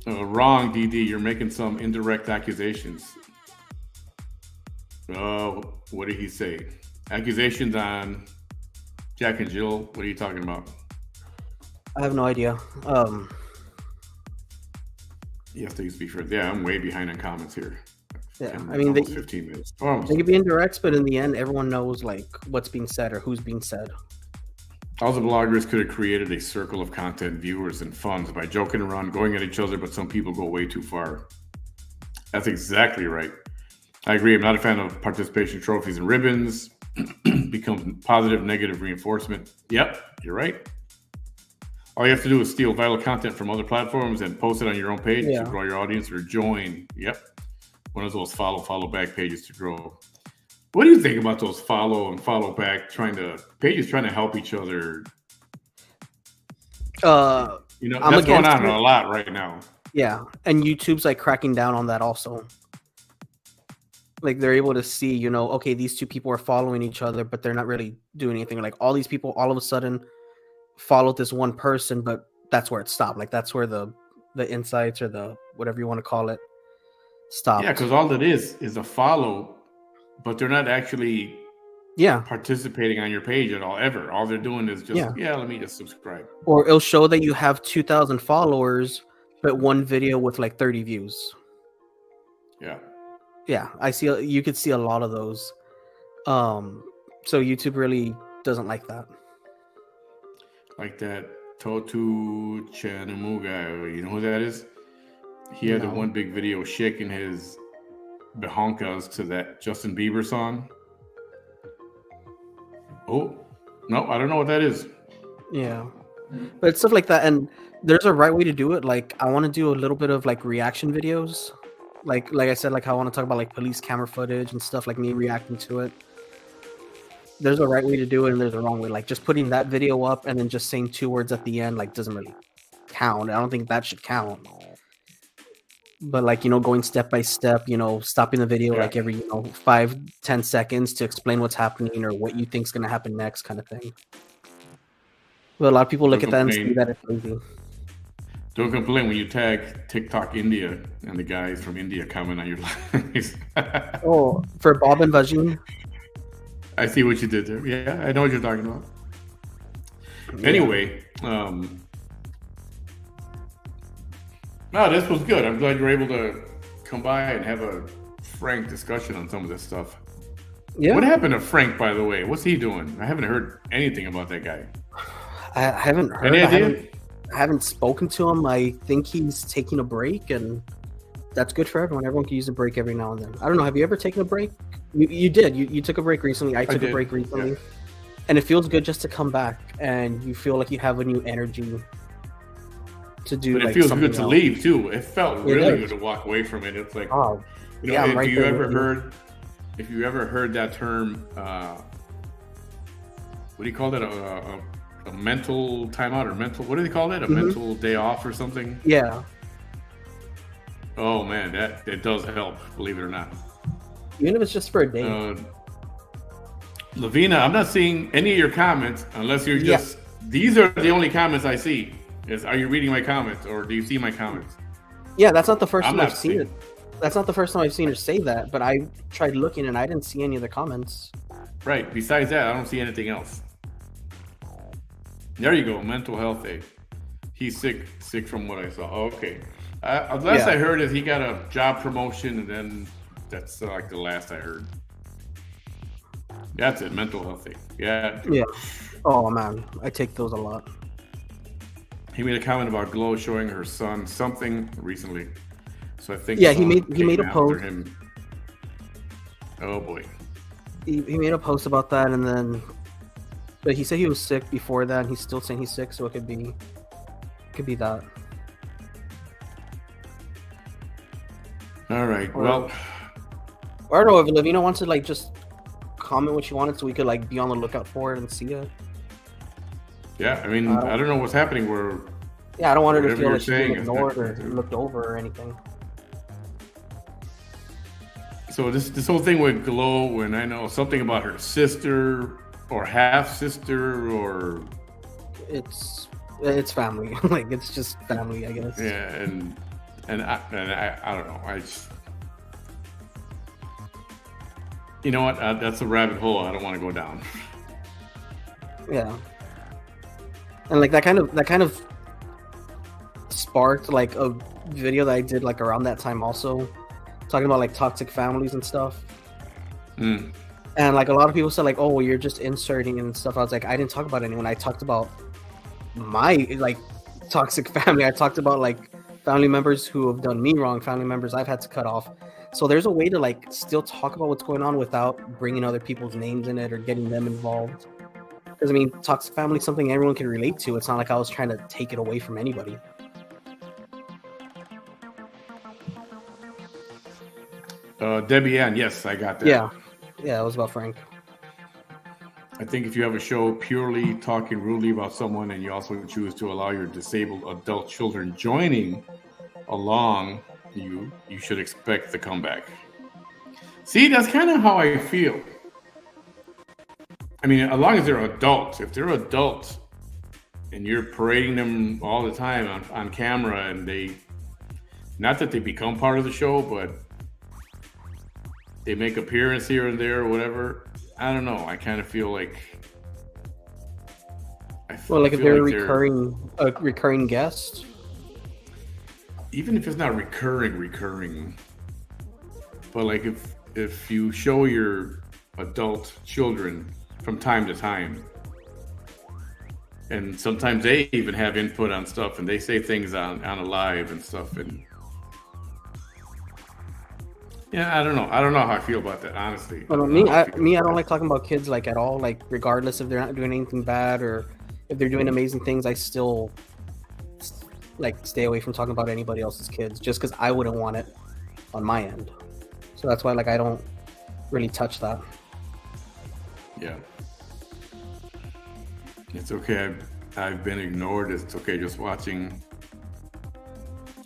Wrong, DD. You're making some indirect accusations. What did he say? Accusations on Jack and Jill. What are you talking about? I have no idea. Yes, they used to be fair. Yeah, I'm way behind on comments here. Yeah, I mean, 15 minutes. They could be indirects, but in the end, everyone knows like what's being said or who's being said. All the bloggers could have created a circle of content, viewers, and funds by joking around, going at each other, but some people go way too far. That's exactly right. I agree. I'm not a fan of participation trophies and ribbons. Become positive, negative reinforcement. Yep, you're right. All you have to do is steal vital content from other platforms and post it on your own page to grow your audience or join. Yep. one of those follow back pages to grow. What do you think about those follow and follow back pages trying to help each other? I'm that's going against on it. a lot right now. Yeah, and YouTube's like cracking down on that also. Like they're able to see, okay, these two people are following each other, but they're not really doing anything. Like all these people all of a sudden followed this one person, but that's where it stopped. Like that's where the insights or the whatever you want to call it stopped. Yeah, because all it is a follow, but they're not actually participating on your page at all ever. All they're doing is just let me just subscribe. Or it'll show that you have 2,000 followers, but one video with like 30 views. Yeah, I see. You could see a lot of those. So YouTube really doesn't like that. Like that Totu Chanamu guy. You know who that is? He had the one big video shaking his behonkas to that Justin Bieber song. Oh, no, I don't know what that is. Yeah, but it's stuff like that, and there's a right way to do it. Like I want to do a little bit of like reaction videos. Like I said, like I want to talk about like police camera footage and stuff, like me reacting to it. There's a right way to do it and there's a wrong way. Like just putting that video up and then just saying 2 words at the end, like doesn't really count. I don't think that should count. But like, going step by step, stopping the video like every, 5-10 seconds to explain what's happening or what you think's going to happen next kind of thing. But a lot of people look at that and see that it's crazy. Don't complain when you tag TikTok India and the guys from India comment on your lives. Oh, for Bob and Vajin? I see what you did there. Yeah, I know what you're talking about. Yeah. Anyway, no, this was good. I'm glad you were able to come by and have a frank discussion on some of this stuff. Yeah. What happened to Frank, by the way? What's he doing? I haven't heard anything about that guy. I haven't heard. Any idea? I haven't spoken to him. I think he's taking a break, and that's good for everyone. Everyone can use a break every now and then. I don't know. Have you ever taken a break? You did. You took a break recently. I took a break recently. And it feels good just to come back, and you feel like you have a new energy to do. But it feels good to leave, too. It felt really good to walk away from it. It's like, if you ever heard that term, what do you call that? A mental timeout or what do they call that? A mental day off or something? Yeah. Oh man, that does help, believe it or not. Even if it's just for a day. Lavina, I'm not seeing any of your comments unless you're just these are the only comments I see. Are you reading my comments or do you see my comments? Yeah, that's not the first time I've seen it. That's not the first time I've seen her say that, but I tried looking and I didn't see any of the comments. Right. Besides that, I don't see anything else. There you go. Mental health aid. He's sick from what I saw. Oh, okay. Last I heard is he got a job promotion, and then that's like the last I heard. That's it. Mental health aid. Yeah. Yeah. Oh man, I take those a lot. He made a comment about Glow showing her son something recently, so I think he made a post. Him. Oh boy. He made a post about that, and then. But he said he was sick before that, and he's still saying he's sick, so it could be that. All right. Well, I don't know if Lavina wants to like just comment what she wanted, so we could like be on the lookout for it and see it. Yeah, I mean, I don't know what's happening. I don't want her to feel like she's being ignored or looked over or anything. So this whole thing with Glow, and I know something about her sister. Or half sister, or it's family. Like it's just family, I guess. Yeah, and I don't know. I just, you know what? That's a rabbit hole I don't want to go down. Yeah, and like that kind of sparked like a video that I did like around that time, also talking about like toxic families and stuff. And like a lot of people said like, oh, well, you're just inserting and stuff. I was like, I didn't talk about anyone. I talked about my like toxic family. I talked about like family members who have done me wrong, family members I've had to cut off. So there's a way to like still talk about what's going on without bringing other people's names in it or getting them involved. Because I mean, toxic family is something everyone can relate to. It's not like I was trying to take it away from anybody. Debbie Ann, yes, I got that. Yeah, it was about Frank. I think if you have a show purely talking rudely about someone and you also choose to allow your disabled adult children joining along, you should expect the comeback. See, that's kind of how I feel. I mean, as long as they're adults, if they're adults and you're parading them all the time on camera and not that they become part of the show, but they make appearance here and there or whatever. I don't know. I kind of feel like. If they're a recurring guest. Even if it's not recurring, but like if you show your adult children from time to time, and sometimes they even have input on stuff, and they say things on a live and stuff, and yeah, I don't know how I feel about that, honestly. I don't like talking about kids like at all. Like regardless if they're not doing anything bad or if they're doing amazing things, I still like stay away from talking about anybody else's kids just because I wouldn't want it on my end. So that's why like I don't really touch that. Yeah, it's okay. I've been ignored. It's okay just watching.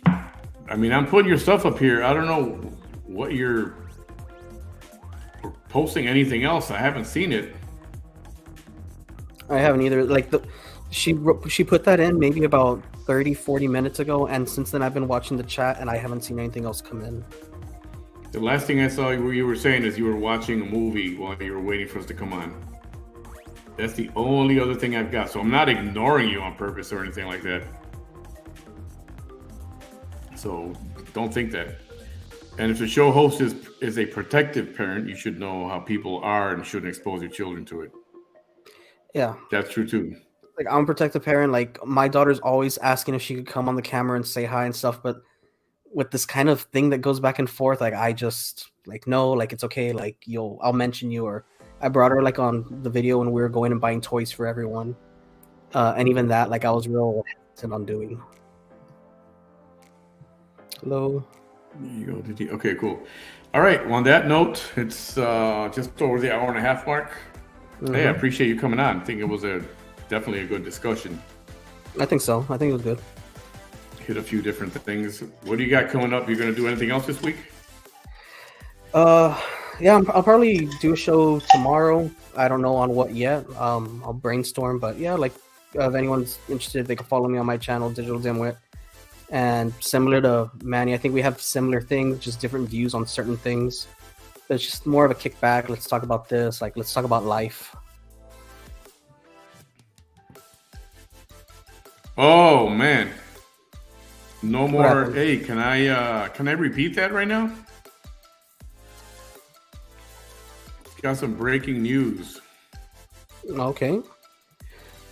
I mean, I'm putting your stuff up here. I don't know what you're posting. Anything else? I haven't seen it. I haven't either. Like she put that in maybe about 30-40 minutes ago, and since then I've been watching the chat and I haven't seen anything else come in. The last thing I saw you were saying is you were watching a movie while you were waiting for us to come on. That's the only other thing I've got. So I'm not ignoring you on purpose or anything like that. So don't think that. And if the show host is a protective parent, you should know how people are and shouldn't expose your children to it. Yeah. That's true too. Like I'm a protective parent. Like my daughter's always asking if she could come on the camera and say hi and stuff, but with this kind of thing that goes back and forth, like I just like no, like it's okay, like I'll mention you. Or I brought her like on the video when we were going and buying toys for everyone, and even that, like I was real hesitant on doing. Hello. There you go. Okay, cool. All right. Well, on that note, it's just over the hour and a half mark. Mm-hmm. Hey, I appreciate you coming on. I think it was definitely a good discussion. I think so. I think it was good. Hit a few different things. What do you got coming up? You going to do anything else this week? Yeah, I'll probably do a show tomorrow. I don't know on what yet. I'll brainstorm, but yeah, like if anyone's interested, they can follow me on my channel, Digital Dimwit. And similar to Manny, I think we have similar things, just different views on certain things. It's just more of a kickback. Let's talk about this. Like, let's talk about life. Oh man. No more. Hey, can I repeat that right now? Got some breaking news. Okay.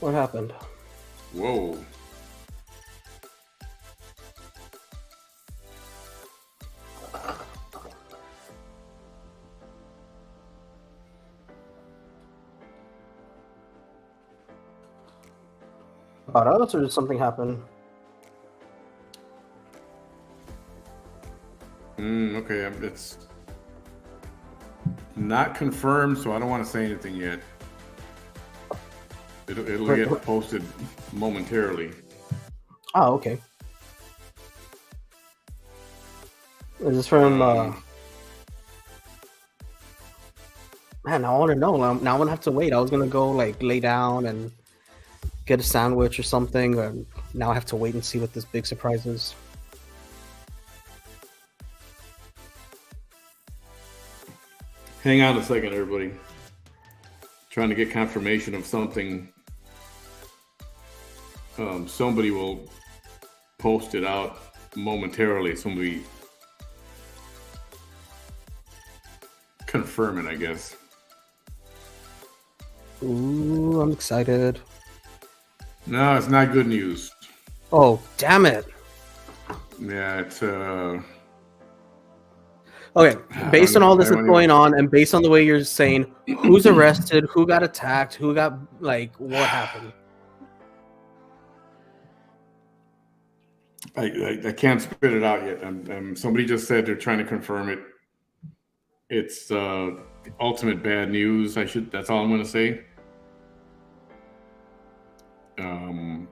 What happened? Whoa. About us, or did something happen? Okay, it's not confirmed, so I don't want to say anything yet. It'll get posted momentarily. Oh, okay. Is this from? Man, I want to know. Now I'm gonna have to wait. I was gonna go like lay down and get a sandwich or something, and now I have to wait and see what this big surprise is. Hang on a second, everybody. Trying to get confirmation of something. Somebody will post it out momentarily. Somebody confirm it, I guess. Ooh, I'm excited. No, it's not good news. Oh, damn it. Yeah, it's okay, based on all this that's going on, and based on the way you're saying who's arrested, who got attacked, who got, like, what happened? I can't spit it out yet. Somebody just said they're trying to confirm it. It's ultimate bad news. That's all I'm going to say. Hang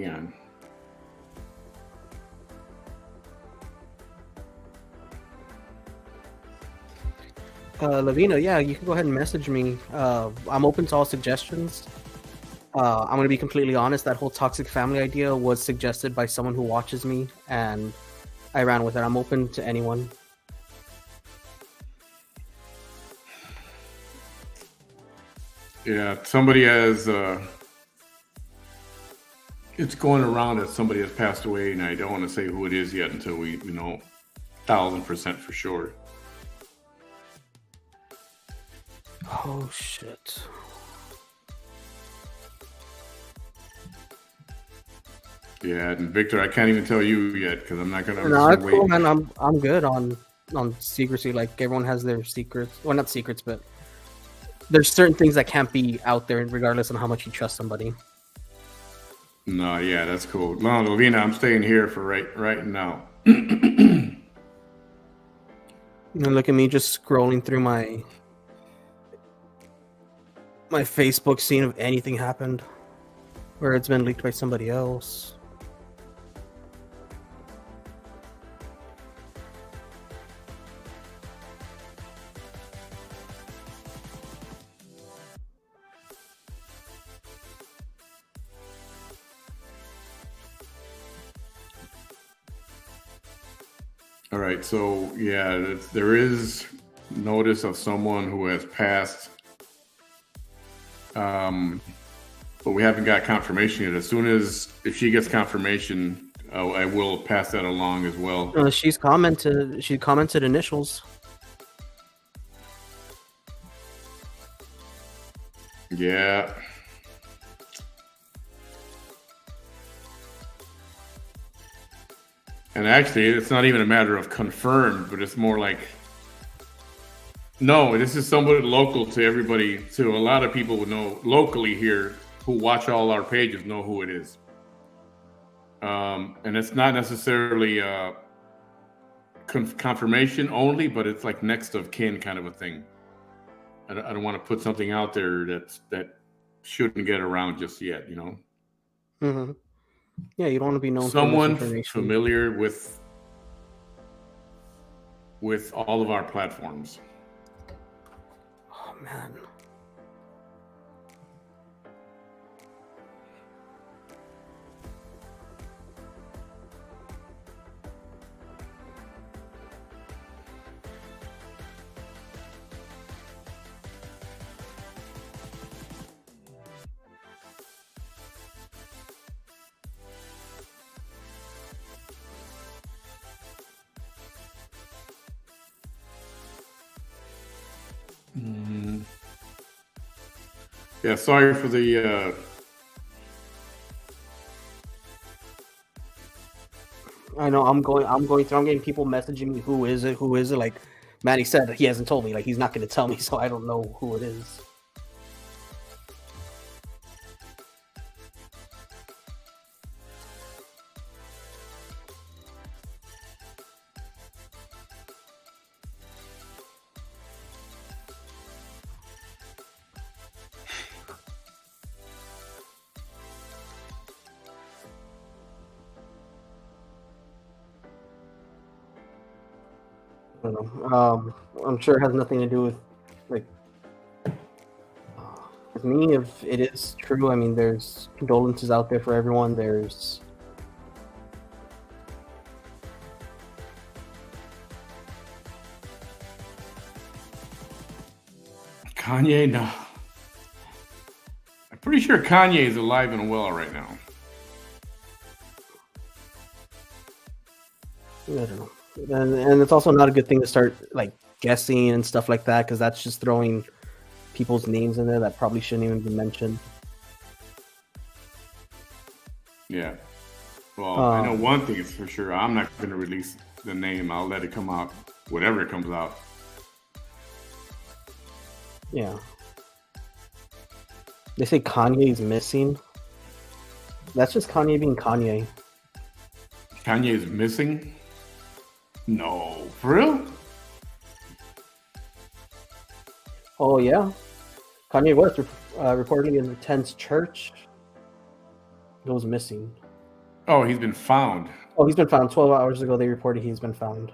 on. Lavina, yeah, you can go ahead and message me. I'm open to all suggestions. I'm going to be completely honest. That whole toxic family idea was suggested by someone who watches me, and I ran with it. I'm open to anyone. Yeah, somebody has. It's going around that somebody has passed away, and I don't want to say who it is yet until we know 1,000% for sure. Oh shit. Yeah, and Victor, I can't even tell you yet because I'm not gonna. No, it's cool, man. I'm good on secrecy. Like everyone has their secrets. Well, not secrets, but there's certain things that can't be out there, regardless of how much you trust somebody. No, yeah, that's cool. No, Lavina, I'm staying here for right now. And look at me just scrolling through my Facebook, seeing if anything happened, where it's been leaked by somebody else. All right, so yeah, there is notice of someone who has passed, but we haven't got confirmation yet. As soon as if she gets confirmation, I will pass that along as well. She commented initials. Yeah. And actually, it's not even a matter of confirmed, but it's more like, no, this is somebody local to everybody. To a lot of people who know locally here who watch all our pages know who it is. And it's not necessarily confirmation only, but it's like next of kin kind of a thing. I don't want to put something out there that shouldn't get around just yet, you know? Mm-hmm. Yeah, you don't want to be known someone for misinformation. Familiar with all of our platforms. Oh man. Yeah, sorry for the. I know I'm going through. I'm getting people messaging me. Who is it? Who is it? Like Manny said, he hasn't told me. Like he's not going to tell me, so I don't know who it is. I don't know. I'm sure it has nothing to do with like with me. If it is true, I mean, there's condolences out there for everyone. There's Kanye, no. I'm pretty sure Kanye is alive and well right now. I don't know. And it's also not a good thing to start like guessing and stuff like that, because that's just throwing people's names in there that probably shouldn't even be mentioned. Yeah. Well, I know one thing is for sure. I'm not going to release the name. I'll let it come out, whatever it comes out. Yeah. They say Kanye is missing. That's just Kanye being Kanye. Kanye is missing? No, for real? Oh yeah, Kanye West reportedly attends church. Goes missing. Oh, he's been found. Oh, he's been found. 12 hours ago, they reported he's been found.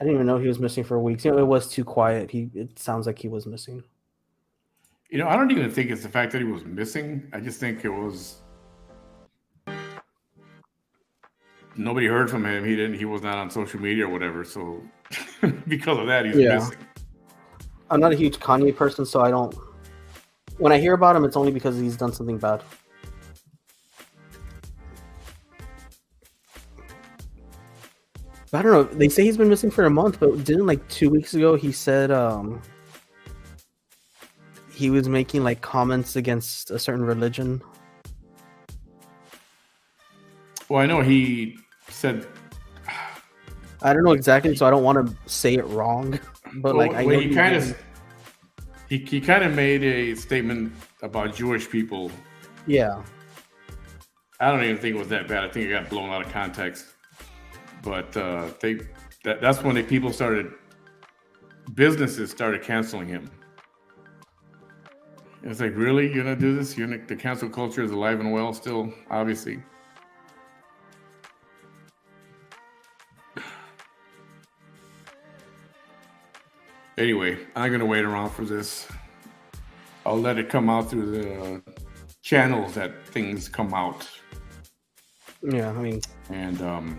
I didn't even know he was missing for weeks. It was too quiet. It sounds like he was missing. I don't even think it's the fact that he was missing. I just think it was nobody heard from him. He was not on social media or whatever. So because of that, he's missing. I'm not a huge Kanye person, so I don't. When I hear about him, it's only because he's done something bad. I don't know. They say he's been missing for a month, but didn't like 2 weeks ago he said he was making like comments against a certain religion? Well, I know he said. I don't know exactly, so I don't want to say it wrong. But like, I know he kind of made a statement about Jewish people. Yeah. I don't even think it was that bad. I think it got blown out of context. But that's when businesses started canceling him. It's like, really? You're gonna do this? The cancel culture is alive and well still, obviously. Anyway, I'm gonna wait around for this. I'll let it come out through the channels that things come out. Yeah, I mean, and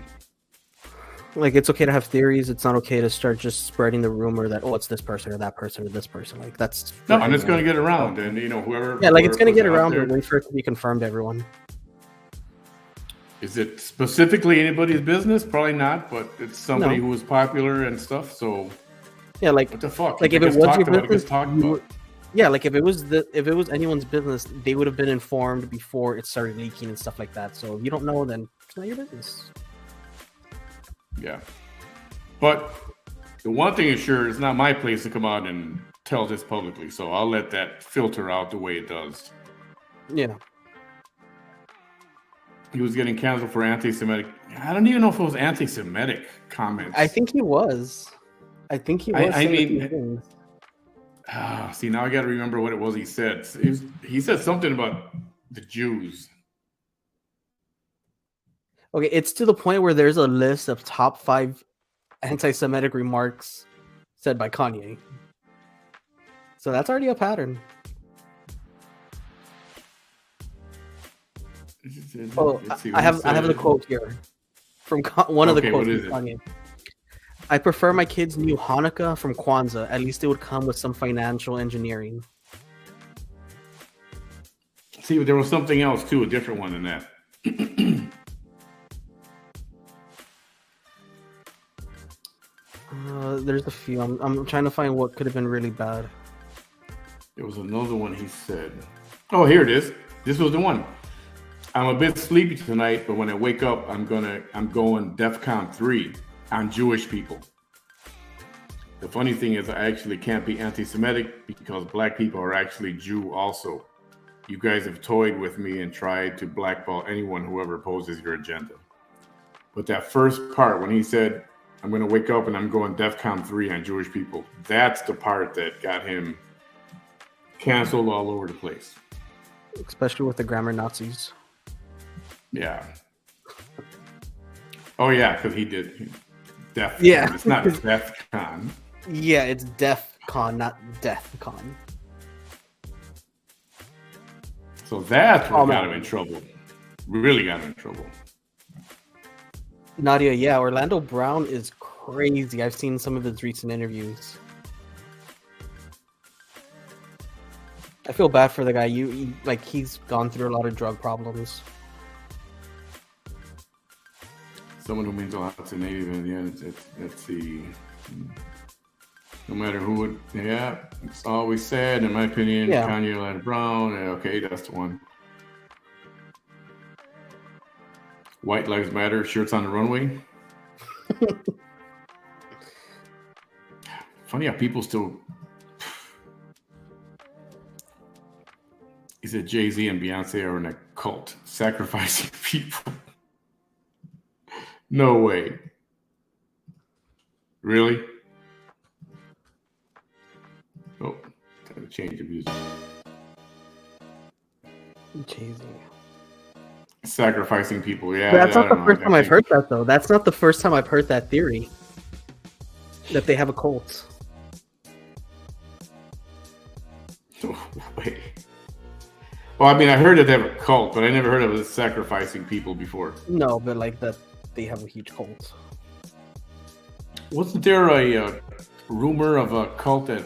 like, it's okay to have theories. It's not okay to start just spreading the rumor that, oh, it's this person or that person or this person. Like, that's no, and it's going to get around, and whoever. Yeah, like, it's going to get around, but wait for it to be confirmed to everyone. Is it specifically anybody's business? Probably not, but it's somebody who was popular and stuff. So yeah, like, what the fuck? Like, if it was your business, yeah, like if it was anyone's business, they would have been informed before it started leaking and stuff like that. So if you don't know, then it's not your business. Yeah, but the one thing is sure, it's not my place to come out and tell this publicly. So I'll let that filter out the way it does. Yeah. He was getting canceled for anti-Semitic. I don't even know if it was anti-Semitic comments. I think he was. I mean, see, now I got to remember what it was he said. He said something about the Jews. Okay, it's to the point where there's a list of top 5 anti-Semitic remarks said by Kanye. So that's already a pattern. Oh, I have the quote here from one of the quotes from Kanye. I prefer my kids' new Hanukkah from Kwanzaa. At least it would come with some financial engineering. See, but there was something else too, a different one than that. There's a few. I'm trying to find what could have been really bad. There was another one he said. Oh, here it is. This was the one. I'm a bit sleepy tonight, but when I wake up, I'm going DEFCON 3 on Jewish people. The funny thing is, I actually can't be anti-Semitic because black people are actually Jew also. You guys have toyed with me and tried to blackball anyone who ever opposes your agenda. But that first part, when he said, I'm going to wake up and I'm going DEFCON 3 on Jewish people, that's the part that got him canceled all over the place. Especially with the grammar Nazis. Yeah. Oh, yeah, because he did. DEFCON. Yeah. It's not DEFCON. Yeah, it's DEFCON, not DEFCON. So that's what got him in trouble. Really got him in trouble. Nadia, yeah, Orlando Brown is crazy. I've seen some of his recent interviews. I feel bad for the guy. He's gone through a lot of drug problems. Someone who means a lot to Native Indians. Let's see. No matter who it's always said, in my opinion, Kanye, Orlando Brown. Okay, that's the one. White Lives Matter, shirts on the runway. Funny how people still. He said Jay-Z and Beyonce are in a cult, sacrificing people. No way. Really? Oh, time to change the music. Cheesy. Sacrificing people. Yeah, That's I not the don't know. first I time I've think. heard that, though. That's not the first time I've heard that theory that they have a cult. Wait. Well, I mean, I heard that they have a cult, but I never heard of it sacrificing people before. No, but like that they have a huge cult. Wasn't there a rumor of a cult that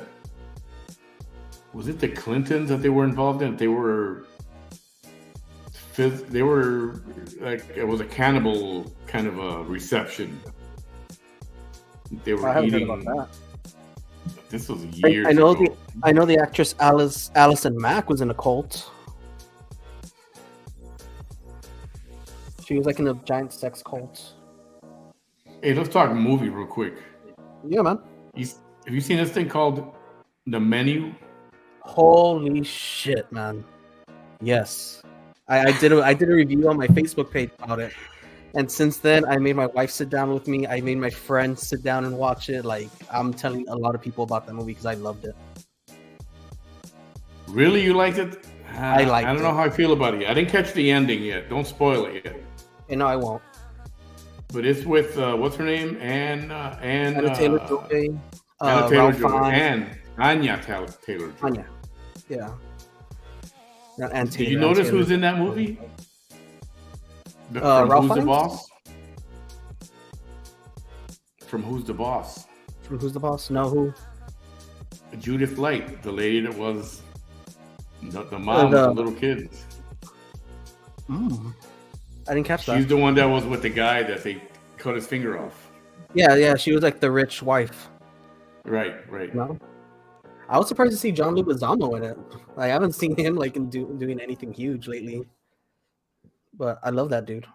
was it the Clintons that they were involved in? They were like it was a cannibal kind of a reception. They were I haven't heard eating. about This was that. years I know ago. I know the actress Allison Mack was in a cult. She was like in a giant sex cult. Hey, let's talk movie real quick. Yeah, man. Have you seen this thing called The Menu? Holy shit, man. Yes. I did a review on my Facebook page about it. And since then, I made my wife sit down with me. I made my friends sit down and watch it. Like, I'm telling a lot of people about that movie because I loved it. Really, you liked it? I liked it. I don't know how I feel about it. I didn't catch the ending yet. Don't spoil it yet. No, I won't. But it's with what's her name? Anna Taylor-Joy, Anna Ralph Taylor-Joy, Fiennes. and Anya Taylor-Joy. Anya. Yeah. And Did you notice who's in that movie? Ralph Who's the Fiennes? Boss? From Who's the Boss? From Who's the Boss? No, who? Judith Light, the lady that was the mom with the little kids. I didn't catch that. She's the one that was with the guy that they cut his finger off. Yeah, she was like the rich wife. Right. No? I was surprised to see John Leguizamo in it. I haven't seen him like doing anything huge lately. But I love that dude.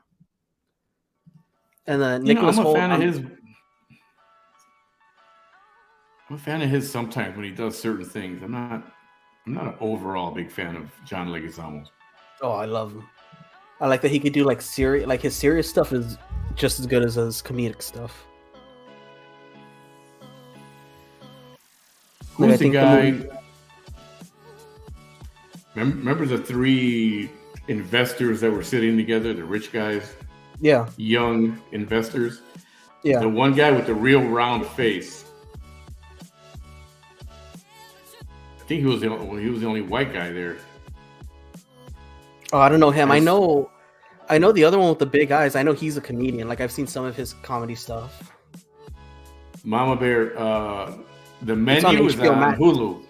And then Nicholas Hoult. I'm a fan of his sometimes when he does certain things. I'm not an overall big fan of John Leguizamo. Oh, I love him. I like that he could do like serious, like his serious stuff is just as good as his comedic stuff. Who's the guy? Remember the three investors that were sitting together, the rich guys? Yeah. Young investors? Yeah. The one guy with the real round face. I think he was the only white guy there. Oh, I don't know him. I know the other one with the big eyes. I know he's a comedian. Like I've seen some of his comedy stuff. Mama Bear, The Menu is on Max. Hulu.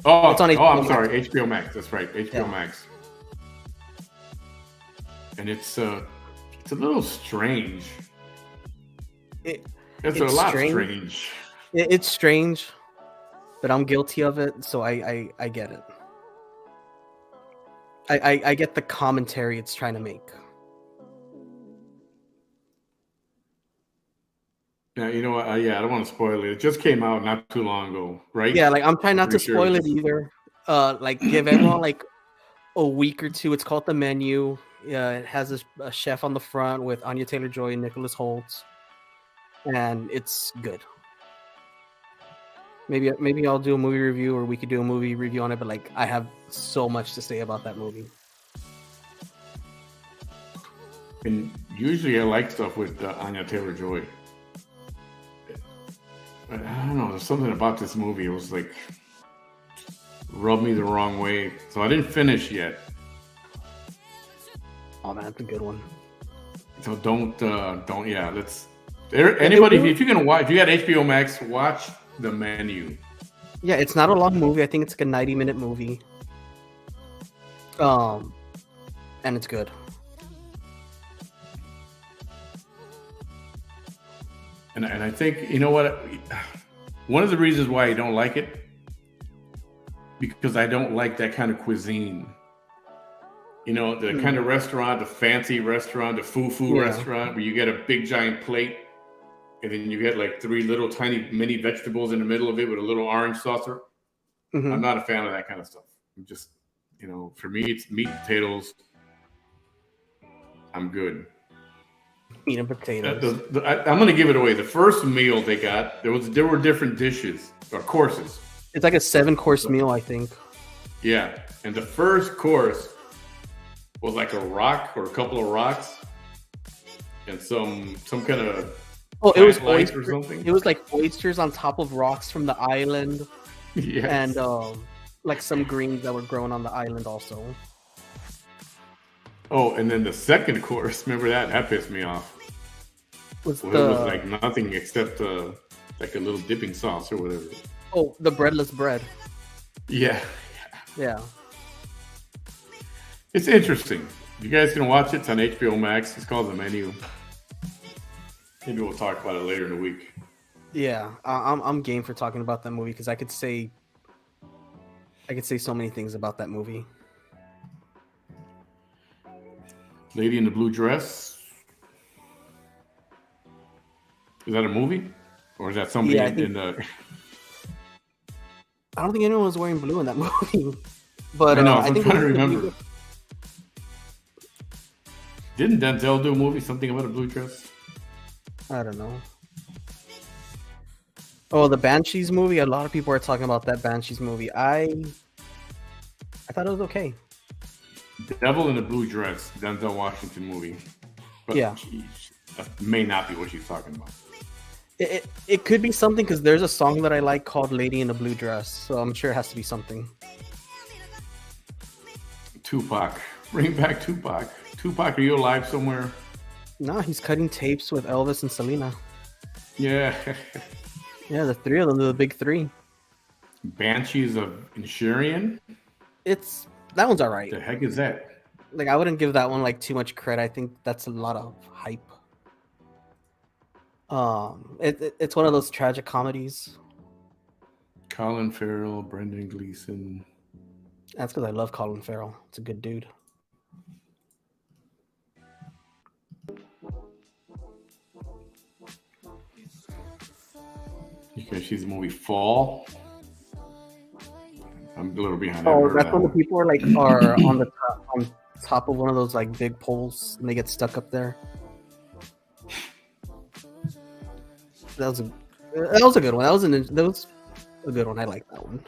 Oh, it's on HBO I'm Max. sorry, HBO Max. That's right, HBO Yeah. Max. And it's a little strange. It's a lot strange. It's strange, but I'm guilty of it, so I get it. I get the commentary it's trying to make. Yeah, you know what? I don't want to spoil it. It just came out not too long ago, right? Yeah, like I'm trying not to Pretty sure spoil it's- it either. Like give everyone like a week or two. It's called The Menu. Yeah, it has a chef on the front with Anya Taylor-Joy and Nicholas Hoult, and it's good. Maybe I'll do a movie review, or we could do a movie review on it. But like, I have so much to say about that movie. And usually I like stuff with Anya Taylor-Joy. But I don't know. There's something about this movie. It was like rubbed me the wrong way. So I didn't finish yet. Oh man, it's a good one. So don't. Yeah, let's. Anybody, if you're gonna watch, if you got HBO Max, watch The Menu. Yeah, it's not a long movie. I think it's like a 90-minute movie. And it's good. And I think, you know what? One of the reasons why I don't like it, because I don't like that kind of cuisine. You know, the kind of restaurant, the fancy restaurant, the foo-foo restaurant, where you get a big giant plate, and then you get like 3 little tiny mini vegetables in the middle of it with a little orange saucer. Mm-hmm. I'm not a fan of that kind of stuff. I'm just, for me, it's meat and potatoes. I'm good. Meat and potatoes. I'm going to give it away. The first meal they got, there were different dishes or courses. It's like a 7-course meal, I think. Yeah, and the first course was like a rock or a couple of rocks, and some kind of it was life or something. It was like oysters on top of rocks from the island, yes. and like some greens that were grown on the island also. Oh, and then the second course, remember that? That pissed me off. It was like nothing except like a little dipping sauce or whatever. Oh, the breadless bread. Yeah. Yeah. It's interesting. You guys can watch it. It's on HBO Max. It's called The Menu. Maybe we'll talk about it later in the week. Yeah, I'm game for talking about that movie because I could say so many things about that movie. Lady in the Blue Dress. Is that a movie? Or is that somebody in the... I don't think anyone was wearing blue in that movie. But I think I'm trying to remember. Didn't Denzel do a movie, something about a blue dress? I don't know. Oh, the Banshees movie. A lot of people are talking about that Banshees movie. I thought it was okay. Devil in a Blue Dress, Denzel Washington movie. But yeah, that may not be what she's talking about. It could be something because there's a song that I like called "Lady in a Blue Dress," so I'm sure it has to be something. Tupac, bring back Tupac. Tupac, are you alive somewhere? No, he's cutting tapes with Elvis and Selena. Yeah. Yeah, the three of them, the big three. Banshees of Inisherin? That one's all right. The heck is that? Like, I wouldn't give that one like too much credit. I think that's a lot of hype. It's one of those tragic comedies. Colin Farrell, Brendan Gleeson. That's because I love Colin Farrell. It's a good dude. Okay, she's in the movie Fall. I'm a little behind. Oh, that's when the people are on top of one of those like big poles and they get stuck up there. That was a good one. That was a good one. I like that one.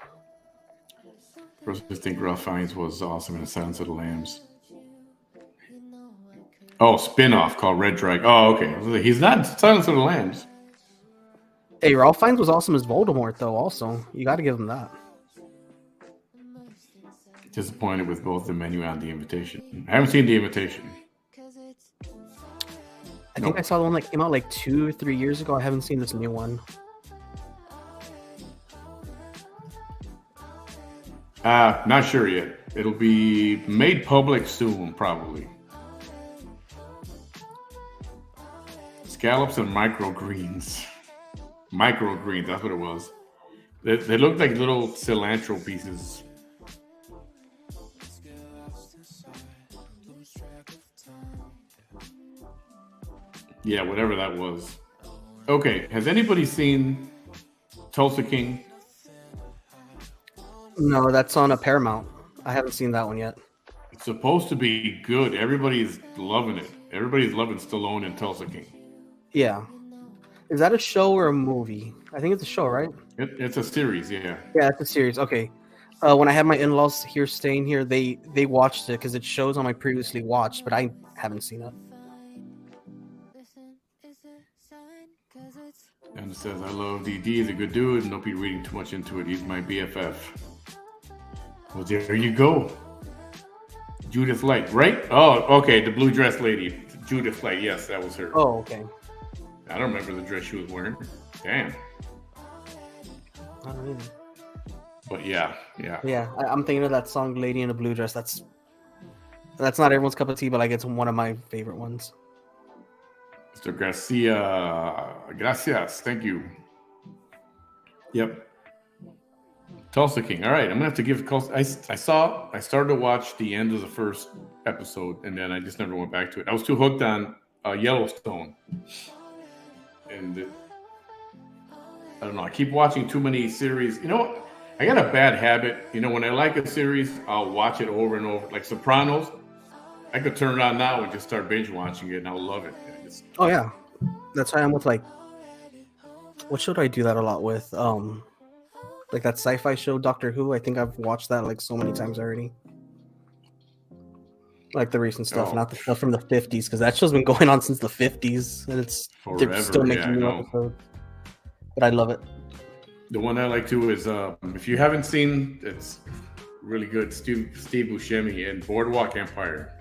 First, I think Ralph Fiennes was awesome in Silence of the Lambs. Oh, spin-off called Red Dragon. Oh, okay. He's not in Silence of the Lambs. Hey, Ralph Fiennes was awesome as Voldemort, though. Also, you got to give him that. Disappointed with both The Menu and The Invitation. I haven't seen The Invitation. I think I saw the one that came out like 2 or 3 years ago. I haven't seen this new one. Not sure yet. It'll be made public soon, probably. Scallops and microgreens. Microgreens, that's what it was. They looked like little cilantro pieces. Yeah, whatever that was. Okay, has anybody seen Tulsa King? No, that's on a Paramount. I haven't seen that one yet. It's supposed to be good. Everybody's loving it. Everybody's loving Stallone and Tulsa King. Yeah. Is that a show or a movie? I think it's a show, right? It's a series, yeah. Yeah, it's a series. Okay. When I had my in-laws here staying here, they watched it because it shows on my previously watched, but I haven't seen it. And it says, I love DD. He's a good dude, and don't be reading too much into it. He's my BFF. Well, there you go. Judith Light, right? Oh, okay. The blue dress lady. Judith Light. Yes, that was her. Oh, okay. I don't remember the dress she was wearing. Damn. I don't either. But yeah. Yeah, I'm thinking of that song, Lady in a Blue Dress. That's not everyone's cup of tea, but like it's one of my favorite ones. Mr. Garcia, gracias, thank you. Yep. Tulsa King. All right, I'm gonna have to give. I started to watch the end of the first episode, and then I just never went back to it. I was too hooked on Yellowstone, and I don't know. I keep watching too many series. You know what? I got a bad habit. You know, when I like a series, I'll watch it over and over. Like Sopranos, I could turn it on now and just start binge watching it, and I'll love it. Oh yeah, that's why I'm with like. What show do I do that a lot with? Like that sci-fi show Doctor Who. I think I've watched that like so many times already. Like the recent stuff, Oh, not the stuff from the 50s, because that show's been going on since the 50s, and they're still forever. Yeah, making I new know. episodes. But I love it. The one I like too is if you haven't seen, it's really good. Steve Buscemi in Boardwalk Empire.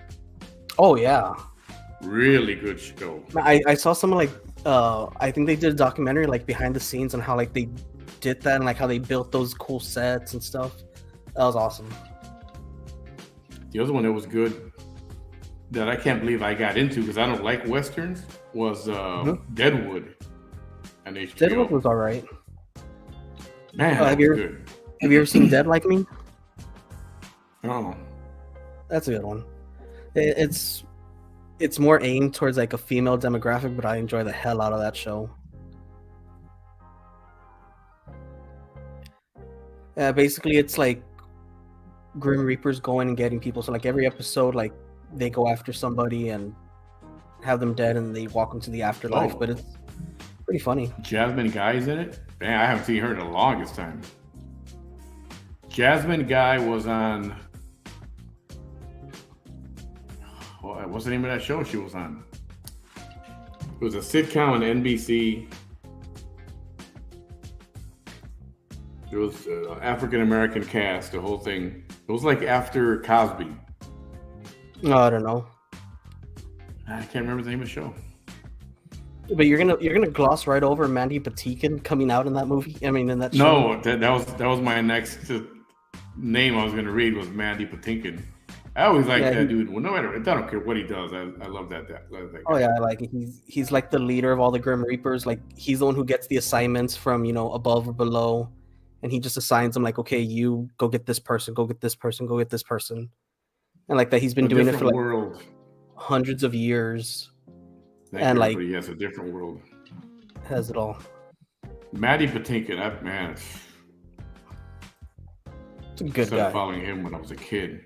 Oh yeah, Really good show. I saw someone like I think they did a documentary like behind the scenes on how like they did that and like how they built those cool sets and stuff. That was awesome. The other one that was good that I can't believe I got into because I don't like westerns was Deadwood on HBO. Deadwood was all right. Man, have that was you good. Have you ever seen Dead Like Me? Oh, That's a good one. It's more aimed towards like a female demographic, but I enjoy the hell out of that show. Basically, it's like Grim Reapers going and getting people. So like every episode, like they go after somebody and have them dead, and they walk into the afterlife. Oh. But it's pretty funny. Jasmine Guy's in it. Man, I haven't seen her in the longest time. Jasmine Guy was on. What's the name of that show she was on? It was a sitcom on NBC. It was African American cast, the whole thing. It was like after Cosby. Oh, I don't know. I can't remember the name of the show. But you're gonna gloss right over Mandy Patinkin coming out in that movie. I mean, in that show. No, that was my next name I was going to read was Mandy Patinkin. I always like that dude. Well, no matter, I don't care what he does. I love that guy. Oh yeah, like he's like the leader of all the Grim Reapers. Like he's the one who gets the assignments from above or below, and he just assigns them like, okay, you go get this person, go get this person, go get this person, and like that he's been doing it for like hundreds of years. And like, yes, a different world has it all. Mandy Patinkin, man, it's a good guy. Started following him when I was a kid.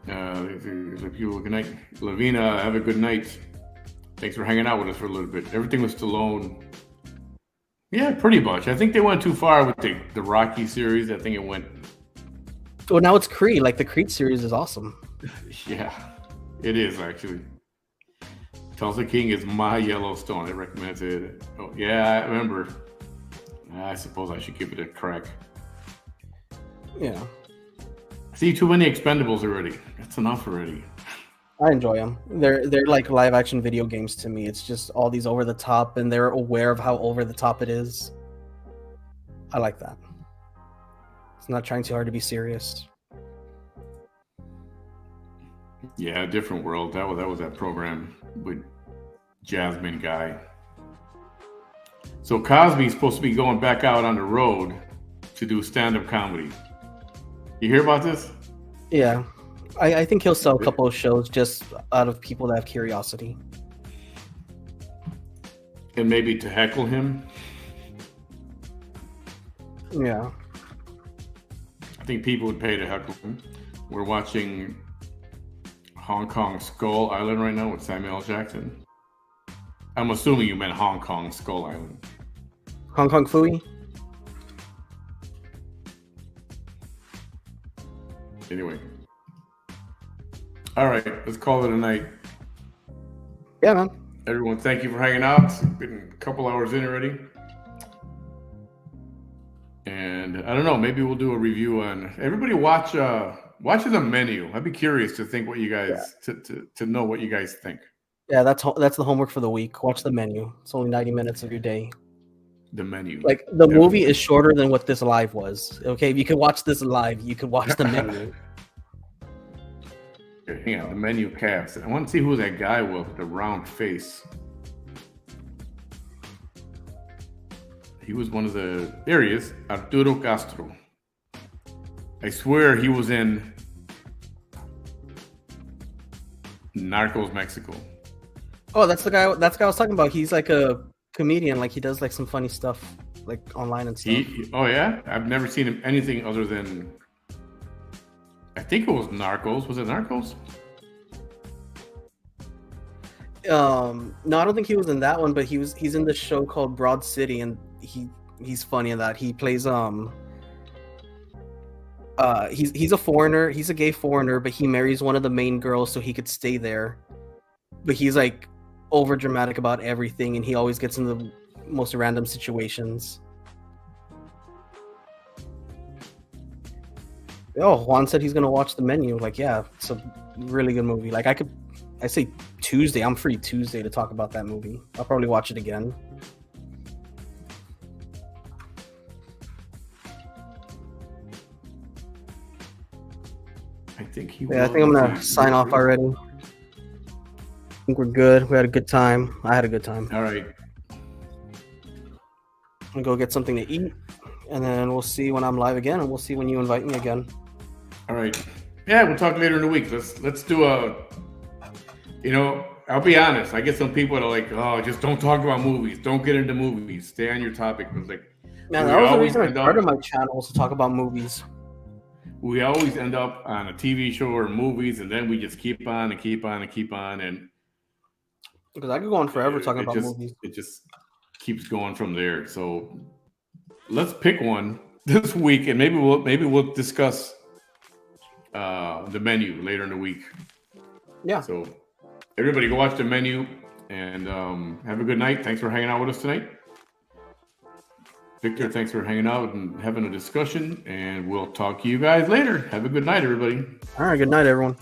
Good night, Lavina. Have a good night. Thanks for hanging out with us for a little bit. Everything was Stallone. Yeah, pretty much. I think they went too far with the Rocky series. I think it went. Well, now it's Creed. Like the Creed series is awesome. Yeah, it is actually. Tulsa King is my Yellowstone. I recommend it. Oh yeah, I remember. I suppose I should give it a crack. Yeah. See, too many Expendables already. That's enough already. I enjoy them. They're like live action video games to me. It's just all these over the top, and they're aware of how over the top it is. I like that. It's not trying too hard to be serious. Yeah, different world. That was that program with Jasmine Guy. So Cosby's supposed to be going back out on the road to do stand-up comedy. You hear about this? Yeah. I think he'll sell a couple of shows just out of people that have curiosity. And maybe to heckle him. Yeah. I think people would pay to heckle him. We're watching Hong Kong Skull Island right now with Samuel L. Jackson. I'm assuming you meant Hong Kong Skull Island. Hong Kong Phooey? Anyway. All right, let's call it a night. Yeah, man. Everyone, thank you for hanging out. It's been a couple hours in already. And I don't know, maybe we'll do a review on everybody watch The Menu. I'd be curious to think what you guys to know what you guys think. Yeah, that's the homework for the week. Watch The Menu. It's only 90 minutes of your day. The Menu. Like the movie is shorter than what this live was. Okay, if you could watch this live, you could watch The Menu. Hang on, The Menu cast. I want to see who that guy was with the round face. He was one of the. There he is, Arturo Castro. I swear he was in Narcos Mexico. Oh, that's the guy. That's the guy I was talking about. He's like a comedian. Like he does like some funny stuff, like online and stuff. Oh yeah, I've never seen him anything other than. I think it was Narcos. Was it Narcos? No, I don't think he was in that one, but he's in this show called Broad City, and he's funny in that. He plays he's a foreigner. He's a gay foreigner, but he marries one of the main girls so he could stay there. But he's like over dramatic about everything, and he always gets in the most random situations. Oh, Juan said he's gonna watch The Menu. Like, yeah, it's a really good movie. Like, I say Tuesday. I'm free Tuesday to talk about that movie. I'll probably watch it again. I think he. Yeah, I think I'm gonna sign off already. I think we're good. We had a good time. I had a good time. All right. I'm gonna go get something to eat, and then we'll see when I'm live again, and we'll see when you invite me again. All right. Yeah, we'll talk later in the week. Let's do a. I'll be honest. I get some people that are like, "Oh, just don't talk about movies. Don't get into movies. Stay on your topic." It's like, man, that was the reason I started my channel, was to talk about movies. We always end up on a TV show or movies, and then we just keep on and keep on and keep on, and because I could go on forever talking about movies. It just keeps going from there. So let's pick one this week, and maybe we'll discuss The Menu later in the week. Yeah. So everybody go watch The Menu, and have a good night. Thanks for hanging out with us tonight. Victor, thanks for hanging out and having a discussion, and we'll talk to you guys later. Have a good night, everybody. All right, good night, everyone.